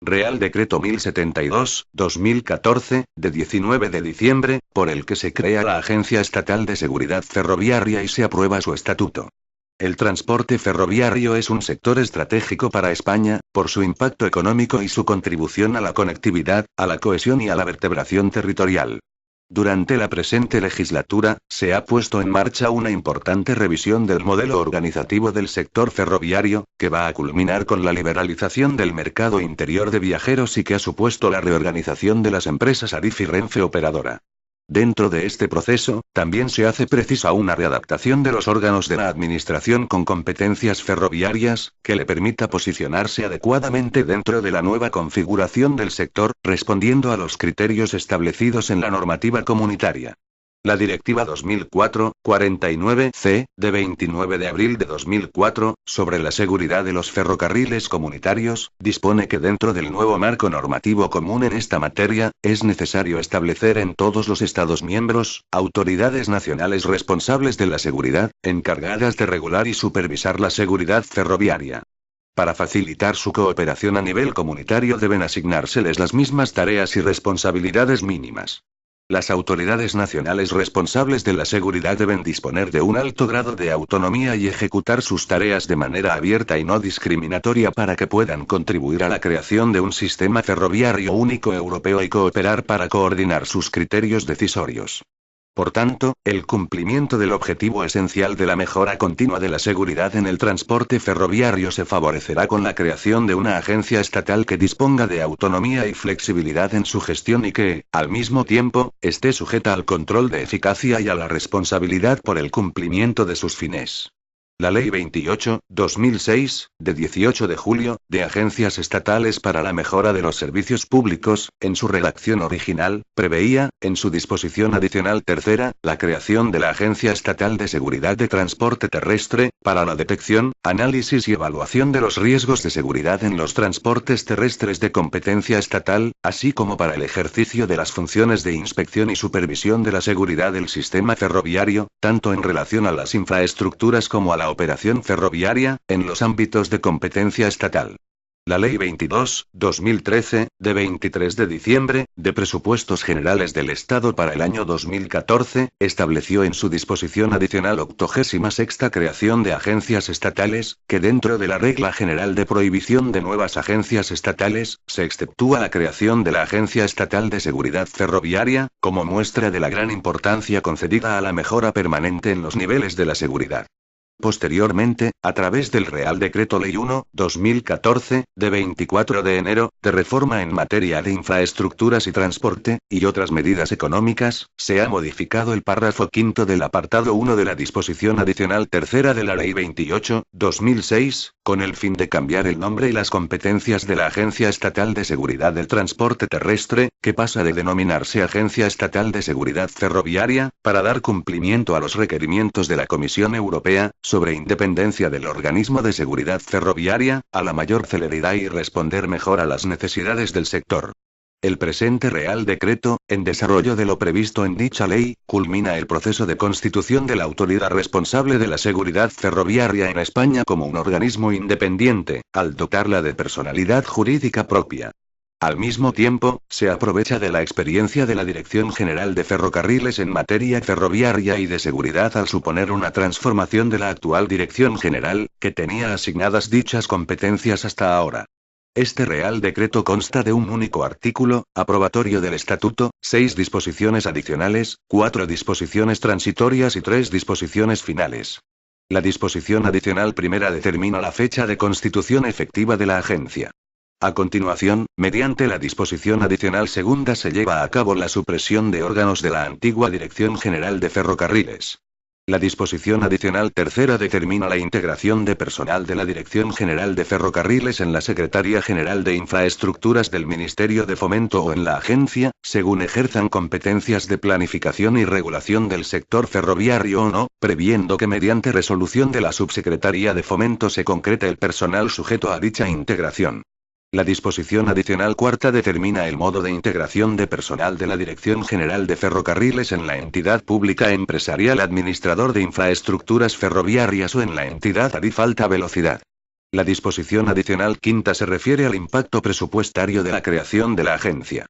Real Decreto 1072/2014, de 19 de diciembre, por el que se crea la Agencia Estatal de Seguridad Ferroviaria y se aprueba su estatuto. El transporte ferroviario es un sector estratégico para España, por su impacto económico y su contribución a la conectividad, a la cohesión y a la vertebración territorial. Durante la presente legislatura, se ha puesto en marcha una importante revisión del modelo organizativo del sector ferroviario, que va a culminar con la liberalización del mercado interior de viajeros y que ha supuesto la reorganización de las empresas Adif y Renfe Operadora. Dentro de este proceso, también se hace precisa una readaptación de los órganos de la Administración con competencias ferroviarias, que le permita posicionarse adecuadamente dentro de la nueva configuración del sector, respondiendo a los criterios establecidos en la normativa comunitaria. La Directiva 2004/49/C, de 29 de abril de 2004, sobre la seguridad de los ferrocarriles comunitarios, dispone que dentro del nuevo marco normativo común en esta materia, es necesario establecer en todos los Estados miembros, autoridades nacionales responsables de la seguridad, encargadas de regular y supervisar la seguridad ferroviaria. Para facilitar su cooperación a nivel comunitario deben asignárseles las mismas tareas y responsabilidades mínimas. Las autoridades nacionales responsables de la seguridad deben disponer de un alto grado de autonomía y ejecutar sus tareas de manera abierta y no discriminatoria para que puedan contribuir a la creación de un sistema ferroviario único europeo y cooperar para coordinar sus criterios decisorios. Por tanto, el cumplimiento del objetivo esencial de la mejora continua de la seguridad en el transporte ferroviario se favorecerá con la creación de una agencia estatal que disponga de autonomía y flexibilidad en su gestión y que, al mismo tiempo, esté sujeta al control de eficacia y a la responsabilidad por el cumplimiento de sus fines. La Ley 28/2006, de 18 de julio, de Agencias Estatales para la Mejora de los Servicios Públicos, en su redacción original, preveía, en su disposición adicional tercera, la creación de la Agencia Estatal de Seguridad de Transporte Terrestre, para la detección, análisis y evaluación de los riesgos de seguridad en los transportes terrestres de competencia estatal, así como para el ejercicio de las funciones de inspección y supervisión de la seguridad del sistema ferroviario, tanto en relación a las infraestructuras como a la operación ferroviaria, en los ámbitos de competencia estatal. La Ley 22/2013, de 23 de diciembre, de Presupuestos Generales del Estado para el año 2014, estableció en su disposición adicional 86ª creación de agencias estatales, que dentro de la Regla General de Prohibición de nuevas agencias estatales, se exceptúa la creación de la Agencia Estatal de Seguridad Ferroviaria, como muestra de la gran importancia concedida a la mejora permanente en los niveles de la seguridad. Posteriormente, a través del Real Decreto Ley 1/2014, de 24 de enero, de reforma en materia de infraestructuras y transporte, y otras medidas económicas, se ha modificado el párrafo quinto del apartado 1 de la disposición adicional tercera de la Ley 28/2006, con el fin de cambiar el nombre y las competencias de la Agencia Estatal de Seguridad del Transporte Terrestre, que pasa de denominarse Agencia Estatal de Seguridad Ferroviaria, para dar cumplimiento a los requerimientos de la Comisión Europea, sobre independencia del organismo de seguridad ferroviaria, a la mayor celeridad y responder mejor a las necesidades del sector. El presente Real Decreto, en desarrollo de lo previsto en dicha ley, culmina el proceso de constitución de la autoridad responsable de la seguridad ferroviaria en España como un organismo independiente, al dotarla de personalidad jurídica propia. Al mismo tiempo, se aprovecha de la experiencia de la Dirección General de Ferrocarriles en materia ferroviaria y de seguridad al suponer una transformación de la actual Dirección General, que tenía asignadas dichas competencias hasta ahora. Este Real Decreto consta de un único artículo, aprobatorio del Estatuto, 6 disposiciones adicionales, 4 disposiciones transitorias y 3 disposiciones finales. La disposición adicional primera determina la fecha de constitución efectiva de la agencia. A continuación, mediante la disposición adicional segunda se lleva a cabo la supresión de órganos de la antigua Dirección General de Ferrocarriles. La disposición adicional tercera determina la integración de personal de la Dirección General de Ferrocarriles en la Secretaría General de Infraestructuras del Ministerio de Fomento o en la agencia, según ejerzan competencias de planificación y regulación del sector ferroviario o no, previendo que mediante resolución de la Subsecretaría de Fomento se concrete el personal sujeto a dicha integración. La disposición adicional cuarta determina el modo de integración de personal de la Dirección General de Ferrocarriles en la entidad pública empresarial administrador de infraestructuras ferroviarias o en la entidad Adif Alta Velocidad. La disposición adicional quinta se refiere al impacto presupuestario de la creación de la agencia.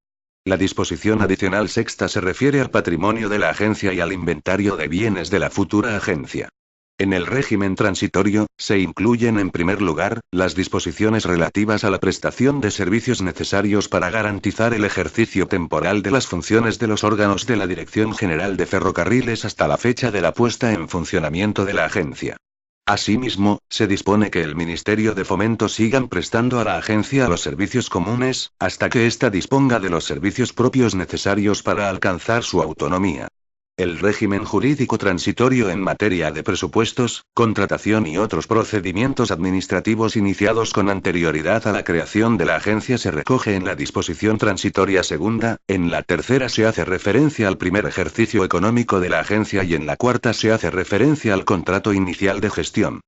La disposición adicional sexta se refiere al patrimonio de la agencia y al inventario de bienes de la futura agencia. En el régimen transitorio, se incluyen en primer lugar, las disposiciones relativas a la prestación de servicios necesarios para garantizar el ejercicio temporal de las funciones de los órganos de la Dirección General de Ferrocarriles hasta la fecha de la puesta en funcionamiento de la agencia. Asimismo, se dispone que el Ministerio de Fomento sigan prestando a la agencia los servicios comunes, hasta que ésta disponga de los servicios propios necesarios para alcanzar su autonomía. El régimen jurídico transitorio en materia de presupuestos, contratación y otros procedimientos administrativos iniciados con anterioridad a la creación de la agencia se recoge en la disposición transitoria segunda, en la tercera se hace referencia al primer ejercicio económico de la agencia y en la cuarta se hace referencia al contrato inicial de gestión.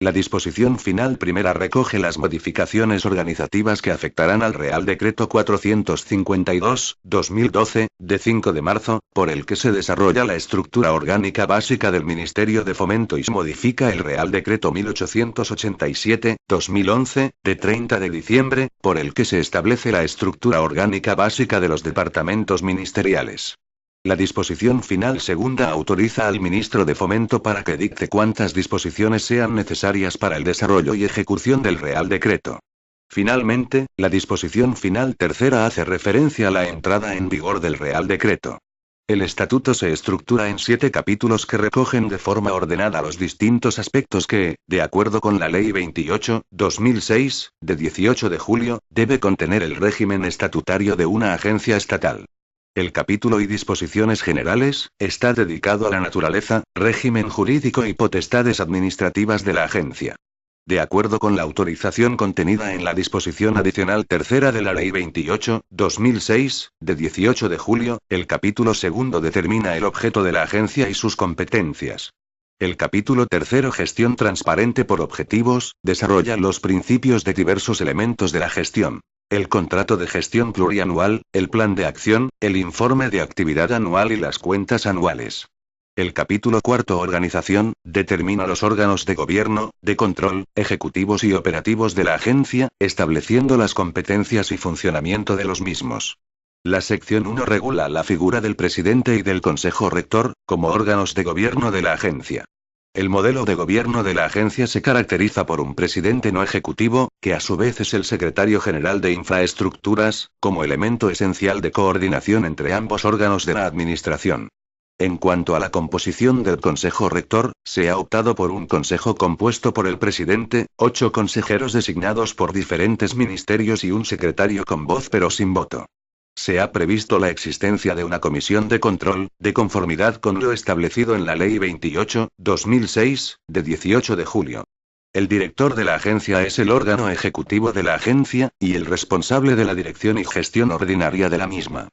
La disposición final primera recoge las modificaciones organizativas que afectarán al Real Decreto 452/2012, de 5 de marzo, por el que se desarrolla la estructura orgánica básica del Ministerio de Fomento y se modifica el Real Decreto 1887/2011, de 30 de diciembre, por el que se establece la estructura orgánica básica de los departamentos ministeriales. La disposición final segunda autoriza al ministro de Fomento para que dicte cuantas disposiciones sean necesarias para el desarrollo y ejecución del Real Decreto. Finalmente, la disposición final tercera hace referencia a la entrada en vigor del Real Decreto. El estatuto se estructura en 7 capítulos que recogen de forma ordenada los distintos aspectos que, de acuerdo con la Ley 28/2006, de 18 de julio, debe contener el régimen estatutario de una agencia estatal. El capítulo y disposiciones generales, está dedicado a la naturaleza, régimen jurídico y potestades administrativas de la agencia. De acuerdo con la autorización contenida en la disposición adicional tercera de la Ley 28/2006, de 18 de julio, el capítulo segundo determina el objeto de la agencia y sus competencias. El capítulo tercero Gestión transparente por objetivos, desarrolla los principios de diversos elementos de la gestión. El contrato de gestión plurianual, el plan de acción, el informe de actividad anual y las cuentas anuales. El capítulo cuarto Organización, determina los órganos de gobierno, de control, ejecutivos y operativos de la agencia, estableciendo las competencias y funcionamiento de los mismos. La sección 1 regula la figura del presidente y del consejo rector, como órganos de gobierno de la agencia. El modelo de gobierno de la agencia se caracteriza por un presidente no ejecutivo, que a su vez es el secretario general de infraestructuras, como elemento esencial de coordinación entre ambos órganos de la administración. En cuanto a la composición del Consejo Rector, se ha optado por un consejo compuesto por el presidente, 8 consejeros designados por diferentes ministerios y un secretario con voz pero sin voto. Se ha previsto la existencia de una comisión de control, de conformidad con lo establecido en la Ley 28/2006, de 18 de julio. El director de la agencia es el órgano ejecutivo de la agencia, y el responsable de la dirección y gestión ordinaria de la misma.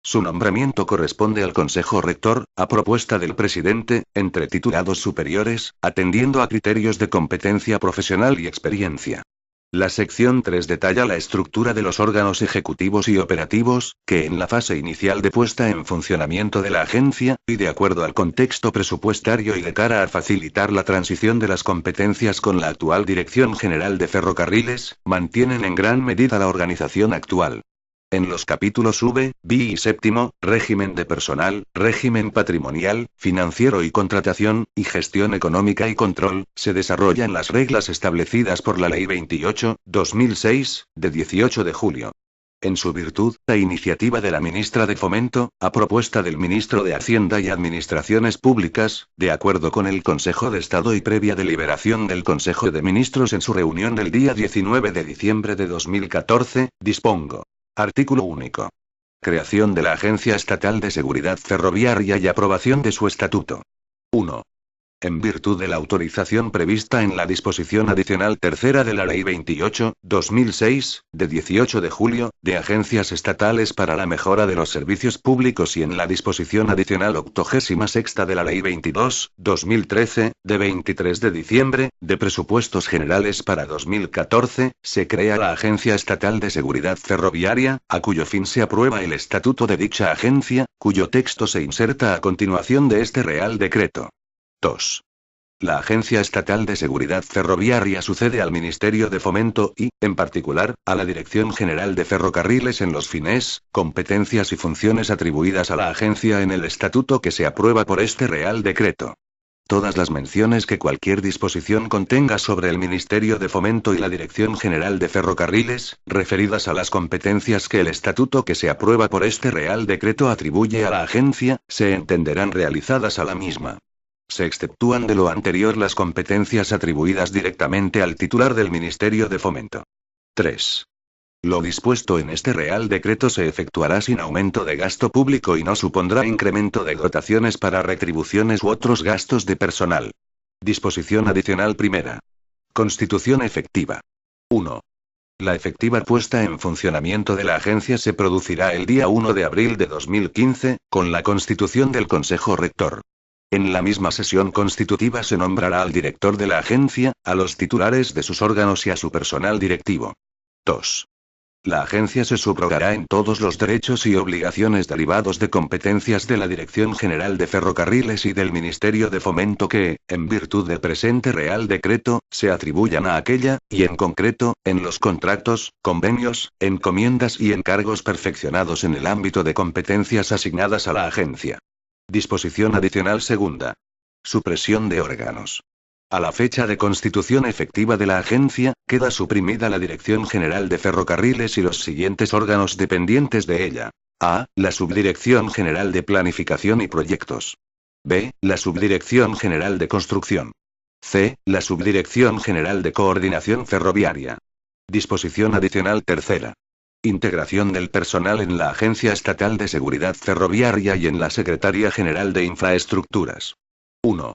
Su nombramiento corresponde al Consejo Rector, a propuesta del presidente, entre titulados superiores, atendiendo a criterios de competencia profesional y experiencia. La sección 3 detalla la estructura de los órganos ejecutivos y operativos, que en la fase inicial de puesta en funcionamiento de la agencia, y de acuerdo al contexto presupuestario y de cara a facilitar la transición de las competencias con la actual Dirección General de Ferrocarriles, mantienen en gran medida la organización actual. En los capítulos V, B y séptimo, régimen de personal, régimen patrimonial, financiero y contratación, y gestión económica y control, se desarrollan las reglas establecidas por la Ley 28/2006, de 18 de julio. En su virtud, la iniciativa de la ministra de Fomento, a propuesta del ministro de Hacienda y Administraciones Públicas, de acuerdo con el Consejo de Estado y previa deliberación del Consejo de Ministros en su reunión del día 19 de diciembre de 2014, dispongo. Artículo único. Creación de la Agencia Estatal de Seguridad Ferroviaria y aprobación de su estatuto. 1. En virtud de la autorización prevista en la disposición adicional tercera de la Ley 28/2006, de 18 de julio, de agencias estatales para la mejora de los servicios públicos y en la disposición adicional 86ª de la Ley 22/2013, de 23 de diciembre, de presupuestos generales para 2014, se crea la Agencia Estatal de Seguridad Ferroviaria, a cuyo fin se aprueba el estatuto de dicha agencia, cuyo texto se inserta a continuación de este Real Decreto. 2. La Agencia Estatal de Seguridad Ferroviaria sucede al Ministerio de Fomento y, en particular, a la Dirección General de Ferrocarriles en los fines, competencias y funciones atribuidas a la agencia en el estatuto que se aprueba por este Real Decreto. Todas las menciones que cualquier disposición contenga sobre el Ministerio de Fomento y la Dirección General de Ferrocarriles, referidas a las competencias que el estatuto que se aprueba por este Real Decreto atribuye a la agencia, se entenderán realizadas a la misma. Se exceptúan de lo anterior las competencias atribuidas directamente al titular del Ministerio de Fomento. 3. Lo dispuesto en este Real Decreto se efectuará sin aumento de gasto público y no supondrá incremento de dotaciones para retribuciones u otros gastos de personal. Disposición adicional primera. Constitución efectiva. 1. La efectiva puesta en funcionamiento de la agencia se producirá el día 1 de abril de 2015, con la constitución del Consejo Rector. En la misma sesión constitutiva se nombrará al director de la agencia, a los titulares de sus órganos y a su personal directivo. 2. La agencia se subrogará en todos los derechos y obligaciones derivados de competencias de la Dirección General de Ferrocarriles y del Ministerio de Fomento que, en virtud del presente Real Decreto, se atribuyan a aquella, y en concreto, en los contratos, convenios, encomiendas y encargos perfeccionados en el ámbito de competencias asignadas a la agencia. Disposición adicional segunda. Supresión de órganos. A la fecha de constitución efectiva de la agencia, queda suprimida la Dirección General de Ferrocarriles y los siguientes órganos dependientes de ella. A. La Subdirección General de Planificación y Proyectos. B. La Subdirección General de Construcción. C. La Subdirección General de Coordinación Ferroviaria. Disposición adicional tercera. Integración del personal en la Agencia Estatal de Seguridad Ferroviaria y en la Secretaría General de Infraestructuras. 1.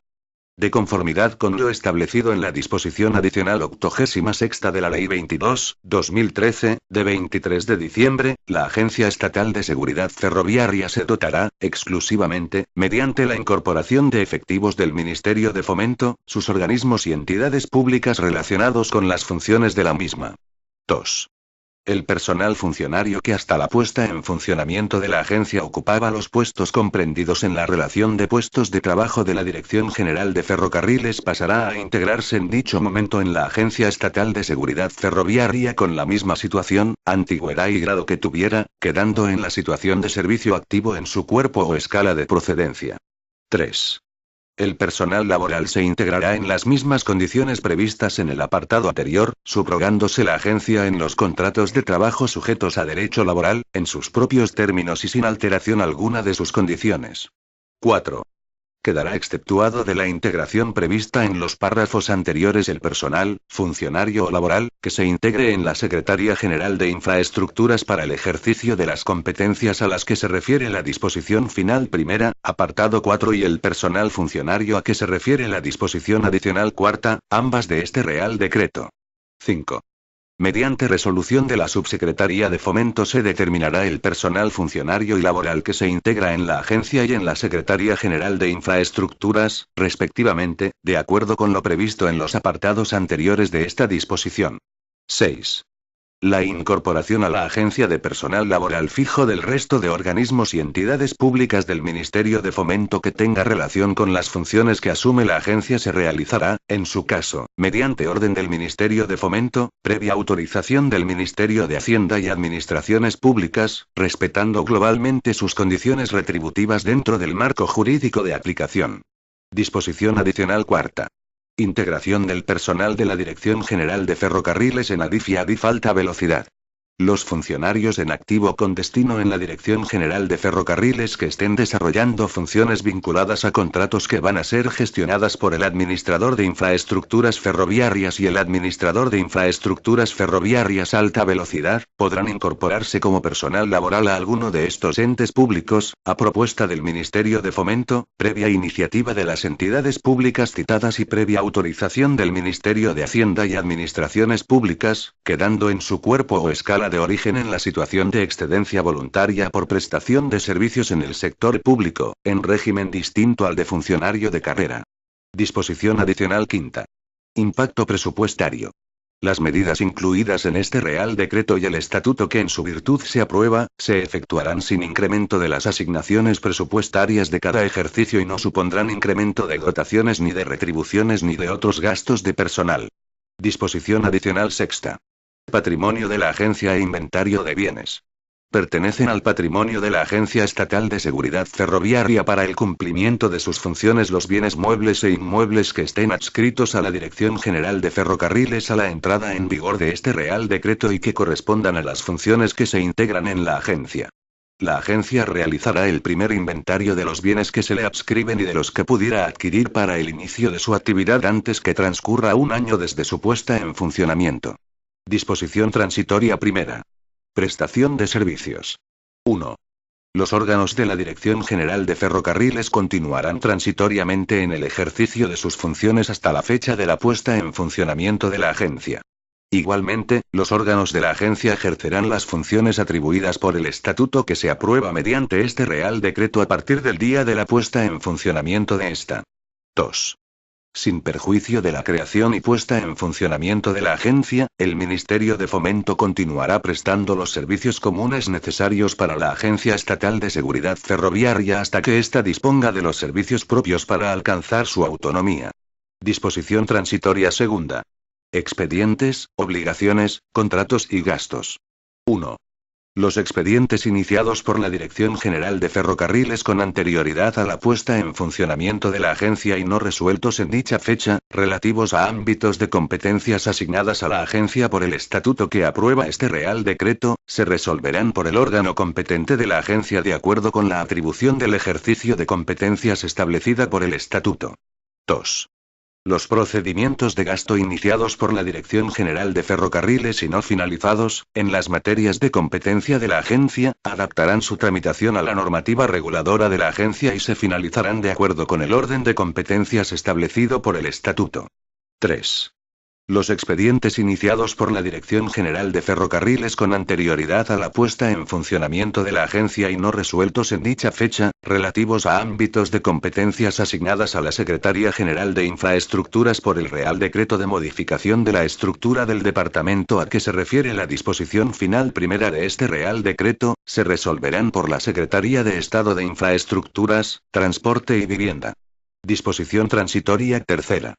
De conformidad con lo establecido en la disposición adicional 86ª de la Ley 22/2013, de 23 de diciembre, la Agencia Estatal de Seguridad Ferroviaria se dotará, exclusivamente, mediante la incorporación de efectivos del Ministerio de Fomento, sus organismos y entidades públicas relacionados con las funciones de la misma. 2. El personal funcionario que hasta la puesta en funcionamiento de la agencia ocupaba los puestos comprendidos en la relación de puestos de trabajo de la Dirección General de Ferrocarriles pasará a integrarse en dicho momento en la Agencia Estatal de Seguridad Ferroviaria con la misma situación, antigüedad y grado que tuviera, quedando en la situación de servicio activo en su cuerpo o escala de procedencia. 3. El personal laboral se integrará en las mismas condiciones previstas en el apartado anterior, subrogándose la agencia en los contratos de trabajo sujetos a derecho laboral, en sus propios términos y sin alteración alguna de sus condiciones. 4. Quedará exceptuado de la integración prevista en los párrafos anteriores el personal, funcionario o laboral, que se integre en la Secretaría General de Infraestructuras para el ejercicio de las competencias a las que se refiere la disposición final primera, apartado 4 y el personal funcionario a que se refiere la disposición adicional cuarta, ambas de este Real Decreto. 5. Mediante resolución de la Subsecretaría de Fomento se determinará el personal funcionario y laboral que se integra en la agencia y en la Secretaría General de Infraestructuras, respectivamente, de acuerdo con lo previsto en los apartados anteriores de esta disposición. 6. La incorporación a la agencia de personal laboral fijo del resto de organismos y entidades públicas del Ministerio de Fomento que tenga relación con las funciones que asume la agencia se realizará, en su caso, mediante orden del Ministerio de Fomento, previa autorización del Ministerio de Hacienda y Administraciones Públicas, respetando globalmente sus condiciones retributivas dentro del marco jurídico de aplicación. Disposición adicional cuarta. Integración del personal de la Dirección General de Ferrocarriles en ADIF y ADIF Alta Velocidad. Los funcionarios en activo con destino en la Dirección General de Ferrocarriles que estén desarrollando funciones vinculadas a contratos que van a ser gestionadas por el Administrador de Infraestructuras Ferroviarias y el Administrador de Infraestructuras Ferroviarias Alta Velocidad, podrán incorporarse como personal laboral a alguno de estos entes públicos, a propuesta del Ministerio de Fomento, previa iniciativa de las entidades públicas citadas y previa autorización del Ministerio de Hacienda y Administraciones Públicas, quedando en su cuerpo o escala de origen en la situación de excedencia voluntaria por prestación de servicios en el sector público, en régimen distinto al de funcionario de carrera. Disposición adicional quinta. Impacto presupuestario. Las medidas incluidas en este Real Decreto y el estatuto que en su virtud se aprueba, se efectuarán sin incremento de las asignaciones presupuestarias de cada ejercicio y no supondrán incremento de dotaciones ni de retribuciones ni de otros gastos de personal. Disposición adicional sexta. Patrimonio de la Agencia e inventario de bienes. Pertenecen al patrimonio de la Agencia Estatal de Seguridad Ferroviaria para el cumplimiento de sus funciones los bienes muebles e inmuebles que estén adscritos a la Dirección General de Ferrocarriles a la entrada en vigor de este Real Decreto y que correspondan a las funciones que se integran en la agencia. La agencia realizará el primer inventario de los bienes que se le adscriben y de los que pudiera adquirir para el inicio de su actividad antes que transcurra un año desde su puesta en funcionamiento. Disposición transitoria primera. Prestación de servicios. 1. Los órganos de la Dirección General de Ferrocarriles continuarán transitoriamente en el ejercicio de sus funciones hasta la fecha de la puesta en funcionamiento de la agencia. Igualmente, los órganos de la agencia ejercerán las funciones atribuidas por el estatuto que se aprueba mediante este Real Decreto a partir del día de la puesta en funcionamiento de esta. 2. Sin perjuicio de la creación y puesta en funcionamiento de la agencia, el Ministerio de Fomento continuará prestando los servicios comunes necesarios para la Agencia Estatal de Seguridad Ferroviaria hasta que ésta disponga de los servicios propios para alcanzar su autonomía. Disposición transitoria segunda. Expedientes, obligaciones, contratos y gastos. 1. Los expedientes iniciados por la Dirección General de Ferrocarriles con anterioridad a la puesta en funcionamiento de la agencia y no resueltos en dicha fecha, relativos a ámbitos de competencias asignadas a la agencia por el estatuto que aprueba este Real Decreto, se resolverán por el órgano competente de la agencia de acuerdo con la atribución del ejercicio de competencias establecida por el estatuto. 2. Los procedimientos de gasto iniciados por la Dirección General de Ferrocarriles y no finalizados, en las materias de competencia de la agencia, adaptarán su tramitación a la normativa reguladora de la agencia y se finalizarán de acuerdo con el orden de competencias establecido por el estatuto. 3. Los expedientes iniciados por la Dirección General de Ferrocarriles con anterioridad a la puesta en funcionamiento de la agencia y no resueltos en dicha fecha, relativos a ámbitos de competencias asignadas a la Secretaría General de Infraestructuras por el Real Decreto de modificación de la estructura del departamento a que se refiere la disposición final primera de este Real Decreto, se resolverán por la Secretaría de Estado de Infraestructuras, Transporte y Vivienda. Disposición transitoria tercera.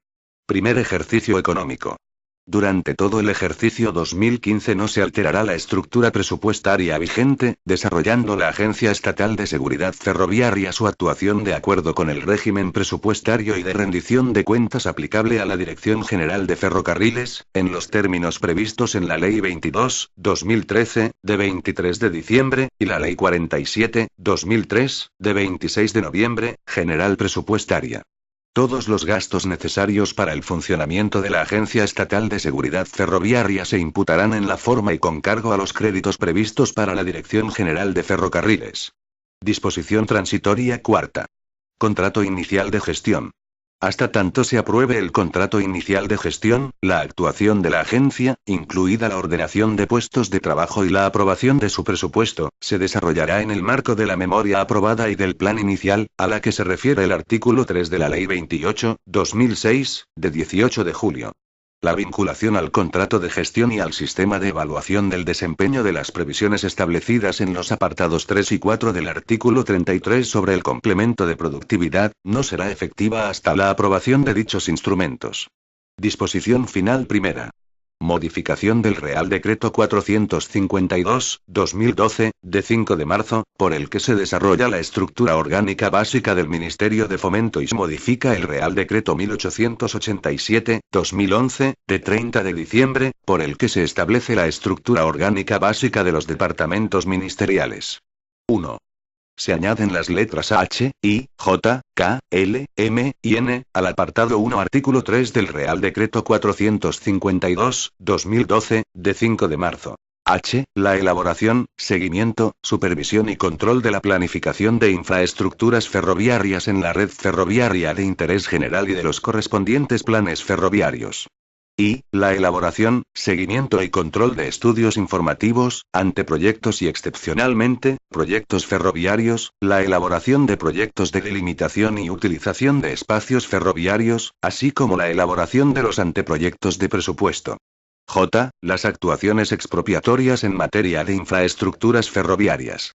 Primer ejercicio económico. Durante todo el ejercicio 2015 no se alterará la estructura presupuestaria vigente, desarrollando la Agencia Estatal de Seguridad Ferroviaria su actuación de acuerdo con el régimen presupuestario y de rendición de cuentas aplicable a la Dirección General de Ferrocarriles, en los términos previstos en la Ley 22/2013, de 23 de diciembre, y la Ley 47/2003, de 26 de noviembre, general presupuestaria. Todos los gastos necesarios para el funcionamiento de la Agencia Estatal de Seguridad Ferroviaria se imputarán en la forma y con cargo a los créditos previstos para la Dirección General de Ferrocarriles. Disposición transitoria cuarta. Contrato inicial de gestión. Hasta tanto se apruebe el contrato inicial de gestión, la actuación de la agencia, incluida la ordenación de puestos de trabajo y la aprobación de su presupuesto, se desarrollará en el marco de la memoria aprobada y del plan inicial, a la que se refiere el artículo 3 de la Ley 28/2006, de 18 de julio. La vinculación al contrato de gestión y al sistema de evaluación del desempeño de las previsiones establecidas en los apartados 3 y 4 del artículo 33 sobre el complemento de productividad, no será efectiva hasta la aprobación de dichos instrumentos. Disposición final primera. Modificación del Real Decreto 452/2012, de 5 de marzo, por el que se desarrolla la estructura orgánica básica del Ministerio de Fomento y se modifica el Real Decreto 1887/2011, de 30 de diciembre, por el que se establece la estructura orgánica básica de los departamentos ministeriales. 1. Se añaden las letras H, I, J, K, L, M y N, al apartado 1 artículo 3 del Real Decreto 452/2012, de 5 de marzo. H. La elaboración, seguimiento, supervisión y control de la planificación de infraestructuras ferroviarias en la red ferroviaria de interés general y de los correspondientes planes ferroviarios. Y, la elaboración, seguimiento y control de estudios informativos, anteproyectos y excepcionalmente, proyectos ferroviarios, la elaboración de proyectos de delimitación y utilización de espacios ferroviarios, así como la elaboración de los anteproyectos de presupuesto. J. Las actuaciones expropiatorias en materia de infraestructuras ferroviarias.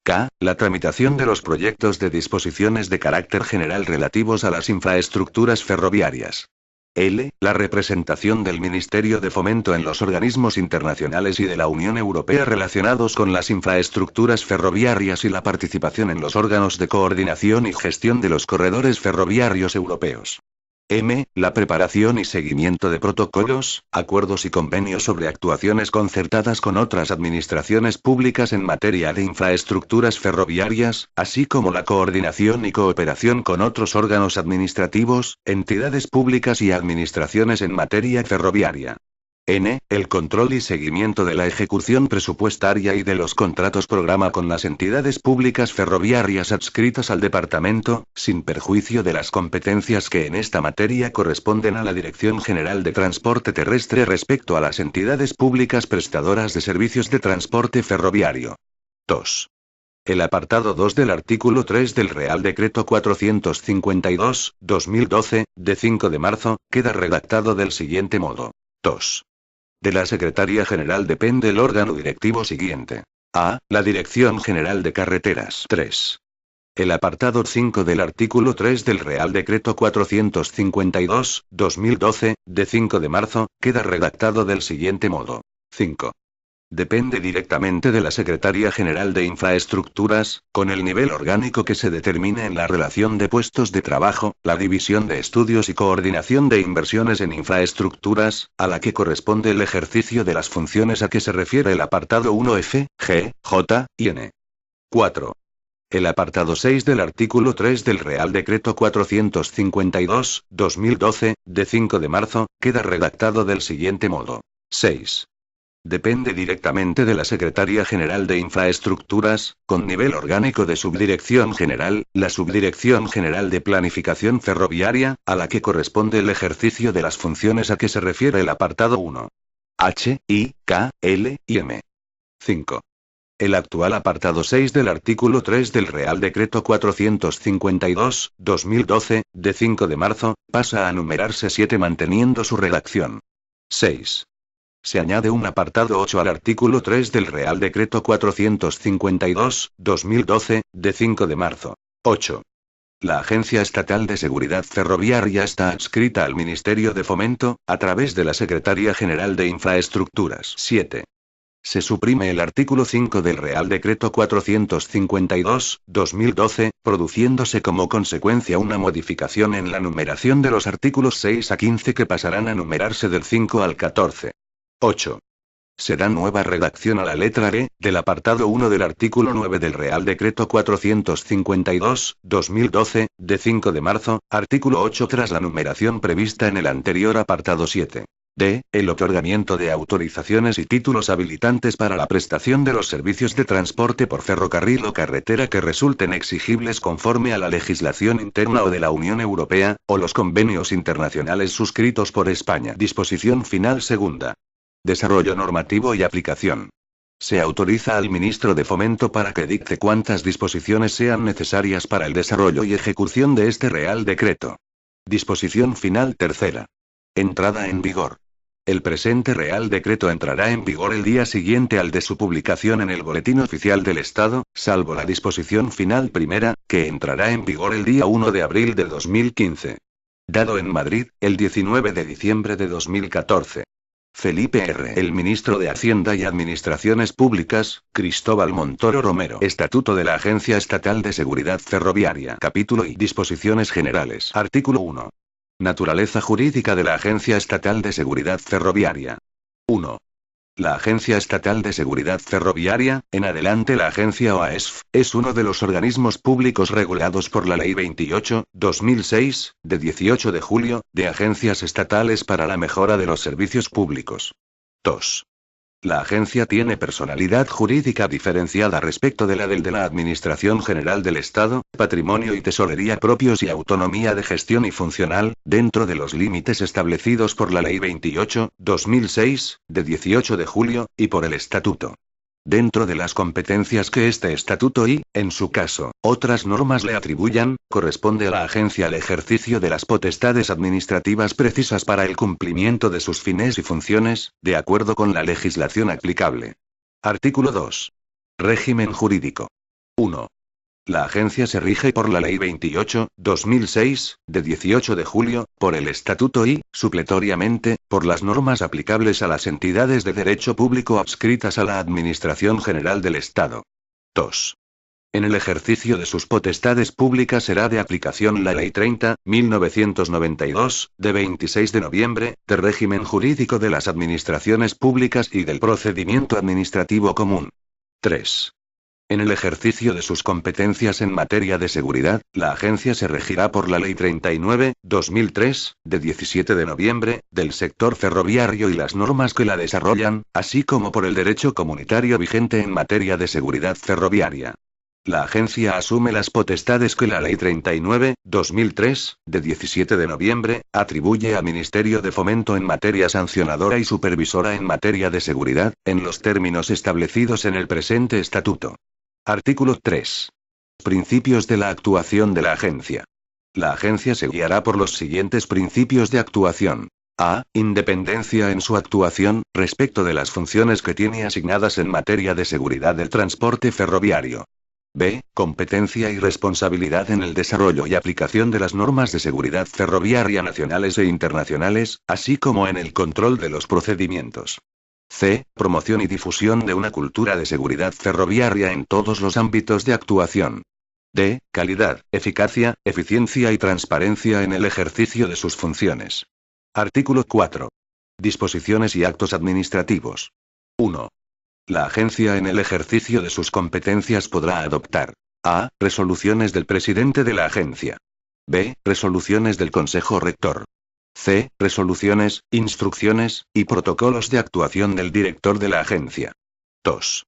K. La tramitación de los proyectos de disposiciones de carácter general relativos a las infraestructuras ferroviarias. L. La representación del Ministerio de Fomento en los organismos internacionales y de la Unión Europea relacionados con las infraestructuras ferroviarias y la participación en los órganos de coordinación y gestión de los corredores ferroviarios europeos. M. La preparación y seguimiento de protocolos, acuerdos y convenios sobre actuaciones concertadas con otras administraciones públicas en materia de infraestructuras ferroviarias, así como la coordinación y cooperación con otros órganos administrativos, entidades públicas y administraciones en materia ferroviaria. N. El control y seguimiento de la ejecución presupuestaria y de los contratos programa con las entidades públicas ferroviarias adscritas al departamento, sin perjuicio de las competencias que en esta materia corresponden a la Dirección General de Transporte Terrestre respecto a las entidades públicas prestadoras de servicios de transporte ferroviario. 2. El apartado 2 del artículo 3 del Real Decreto 452/2012, de 5 de marzo, queda redactado del siguiente modo. 2. De la Secretaría General depende el órgano directivo siguiente. A. La Dirección General de Carreteras. 3. El apartado 5 del artículo 3 del Real Decreto 452/2012, de 5 de marzo, queda redactado del siguiente modo. 5. Depende directamente de la Secretaría General de Infraestructuras, con el nivel orgánico que se determine en la relación de puestos de trabajo, la División de Estudios y Coordinación de Inversiones en Infraestructuras, a la que corresponde el ejercicio de las funciones a que se refiere el apartado 1F, G, J, y N. 4. El apartado 6 del artículo 3 del Real Decreto 452/2012, de 5 de marzo, queda redactado del siguiente modo. 6. Depende directamente de la Secretaría General de Infraestructuras, con nivel orgánico de Subdirección General, la Subdirección General de Planificación Ferroviaria, a la que corresponde el ejercicio de las funciones a que se refiere el apartado 1. H, I, K, L, y M. 5. El actual apartado 6 del artículo 3 del Real Decreto 452/2012, de 5 de marzo, pasa a numerarse 7 manteniendo su redacción. 6. Se añade un apartado 8 al artículo 3 del Real Decreto 452/2012, de 5 de marzo. 8. La Agencia Estatal de Seguridad Ferroviaria está adscrita al Ministerio de Fomento, a través de la Secretaría General de Infraestructuras. 7. Se suprime el artículo 5 del Real Decreto 452/2012, produciéndose como consecuencia una modificación en la numeración de los artículos 6 a 15 que pasarán a numerarse del 5 al 14. 8. Se da nueva redacción a la letra E, del apartado 1 del artículo 9 del Real Decreto 452/2012, de 5 de marzo, artículo 8 tras la numeración prevista en el anterior apartado 7. D. El otorgamiento de autorizaciones y títulos habilitantes para la prestación de los servicios de transporte por ferrocarril o carretera que resulten exigibles conforme a la legislación interna o de la Unión Europea, o los convenios internacionales suscritos por España. Disposición final segunda. Desarrollo normativo y aplicación. Se autoriza al ministro de Fomento para que dicte cuantas disposiciones sean necesarias para el desarrollo y ejecución de este Real Decreto. Disposición final tercera. Entrada en vigor. El presente Real Decreto entrará en vigor el día siguiente al de su publicación en el Boletín Oficial del Estado, salvo la disposición final primera, que entrará en vigor el día 1 de abril de 2015. Dado en Madrid, el 19 de diciembre de 2014. Felipe R. El ministro de Hacienda y Administraciones Públicas, Cristóbal Montoro Romero. Estatuto de la Agencia Estatal de Seguridad Ferroviaria. Capítulo y disposiciones generales. Artículo 1. Naturaleza jurídica de la Agencia Estatal de Seguridad Ferroviaria. 1. La Agencia Estatal de Seguridad Ferroviaria, en adelante la Agencia OASF, es uno de los organismos públicos regulados por la Ley 28/2006, de 18 de julio, de agencias estatales para la mejora de los servicios públicos. 2. La agencia tiene personalidad jurídica diferenciada respecto de la Administración General del Estado, patrimonio y tesorería propios y autonomía de gestión y funcional, dentro de los límites establecidos por la Ley 28/2006, de 18 de julio, y por el Estatuto. Dentro de las competencias que este estatuto y, en su caso, otras normas le atribuyan, corresponde a la agencia el ejercicio de las potestades administrativas precisas para el cumplimiento de sus fines y funciones, de acuerdo con la legislación aplicable. Artículo 2. Régimen jurídico. 1. La agencia se rige por la Ley 28/2006, de 18 de julio, por el Estatuto y, supletoriamente, por las normas aplicables a las entidades de derecho público adscritas a la Administración General del Estado. 2. En el ejercicio de sus potestades públicas será de aplicación la Ley 30/1992, de 26 de noviembre, de régimen jurídico de las administraciones públicas y del procedimiento administrativo común. 3. En el ejercicio de sus competencias en materia de seguridad, la agencia se regirá por la Ley 39/2003, de 17 de noviembre, del sector ferroviario y las normas que la desarrollan, así como por el derecho comunitario vigente en materia de seguridad ferroviaria. La agencia asume las potestades que la Ley 39/2003, de 17 de noviembre, atribuye al Ministerio de Fomento en materia sancionadora y supervisora en materia de seguridad, en los términos establecidos en el presente estatuto. Artículo 3. Principios de la actuación de la agencia. La agencia se guiará por los siguientes principios de actuación. A. Independencia en su actuación, respecto de las funciones que tiene asignadas en materia de seguridad del transporte ferroviario. B. Competencia y responsabilidad en el desarrollo y aplicación de las normas de seguridad ferroviaria nacionales e internacionales, así como en el control de los procedimientos. C. Promoción y difusión de una cultura de seguridad ferroviaria en todos los ámbitos de actuación. D. Calidad, eficacia, eficiencia y transparencia en el ejercicio de sus funciones. Artículo 4. Disposiciones y actos administrativos. 1. La agencia en el ejercicio de sus competencias podrá adoptar: A. Resoluciones del presidente de la agencia. B. Resoluciones del Consejo Rector. C. Resoluciones, instrucciones, y protocolos de actuación del director de la agencia. 2.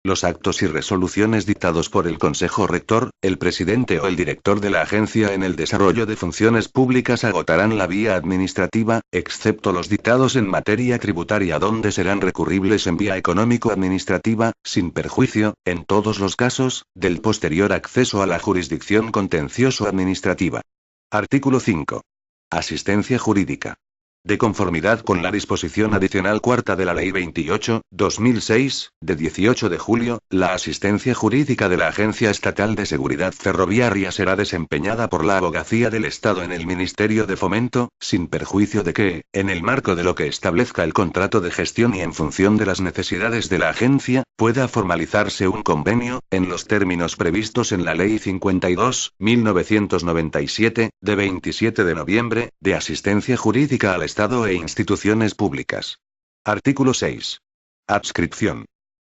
Los actos y resoluciones dictados por el Consejo Rector, el presidente o el director de la agencia en el desarrollo de funciones públicas agotarán la vía administrativa, excepto los dictados en materia tributaria donde serán recurribles en vía económico-administrativa, sin perjuicio, en todos los casos, del posterior acceso a la jurisdicción contencioso-administrativa. Artículo 5. Asistencia jurídica. De conformidad con la disposición adicional cuarta de la Ley 28/2006, de 18 de julio, la asistencia jurídica de la Agencia Estatal de Seguridad Ferroviaria será desempeñada por la Abogacía del Estado en el Ministerio de Fomento, sin perjuicio de que, en el marco de lo que establezca el contrato de gestión y en función de las necesidades de la agencia, pueda formalizarse un convenio, en los términos previstos en la Ley 52/1997, de 27 de noviembre, de asistencia jurídica al Estado e instituciones públicas. Artículo 6. Adscripción.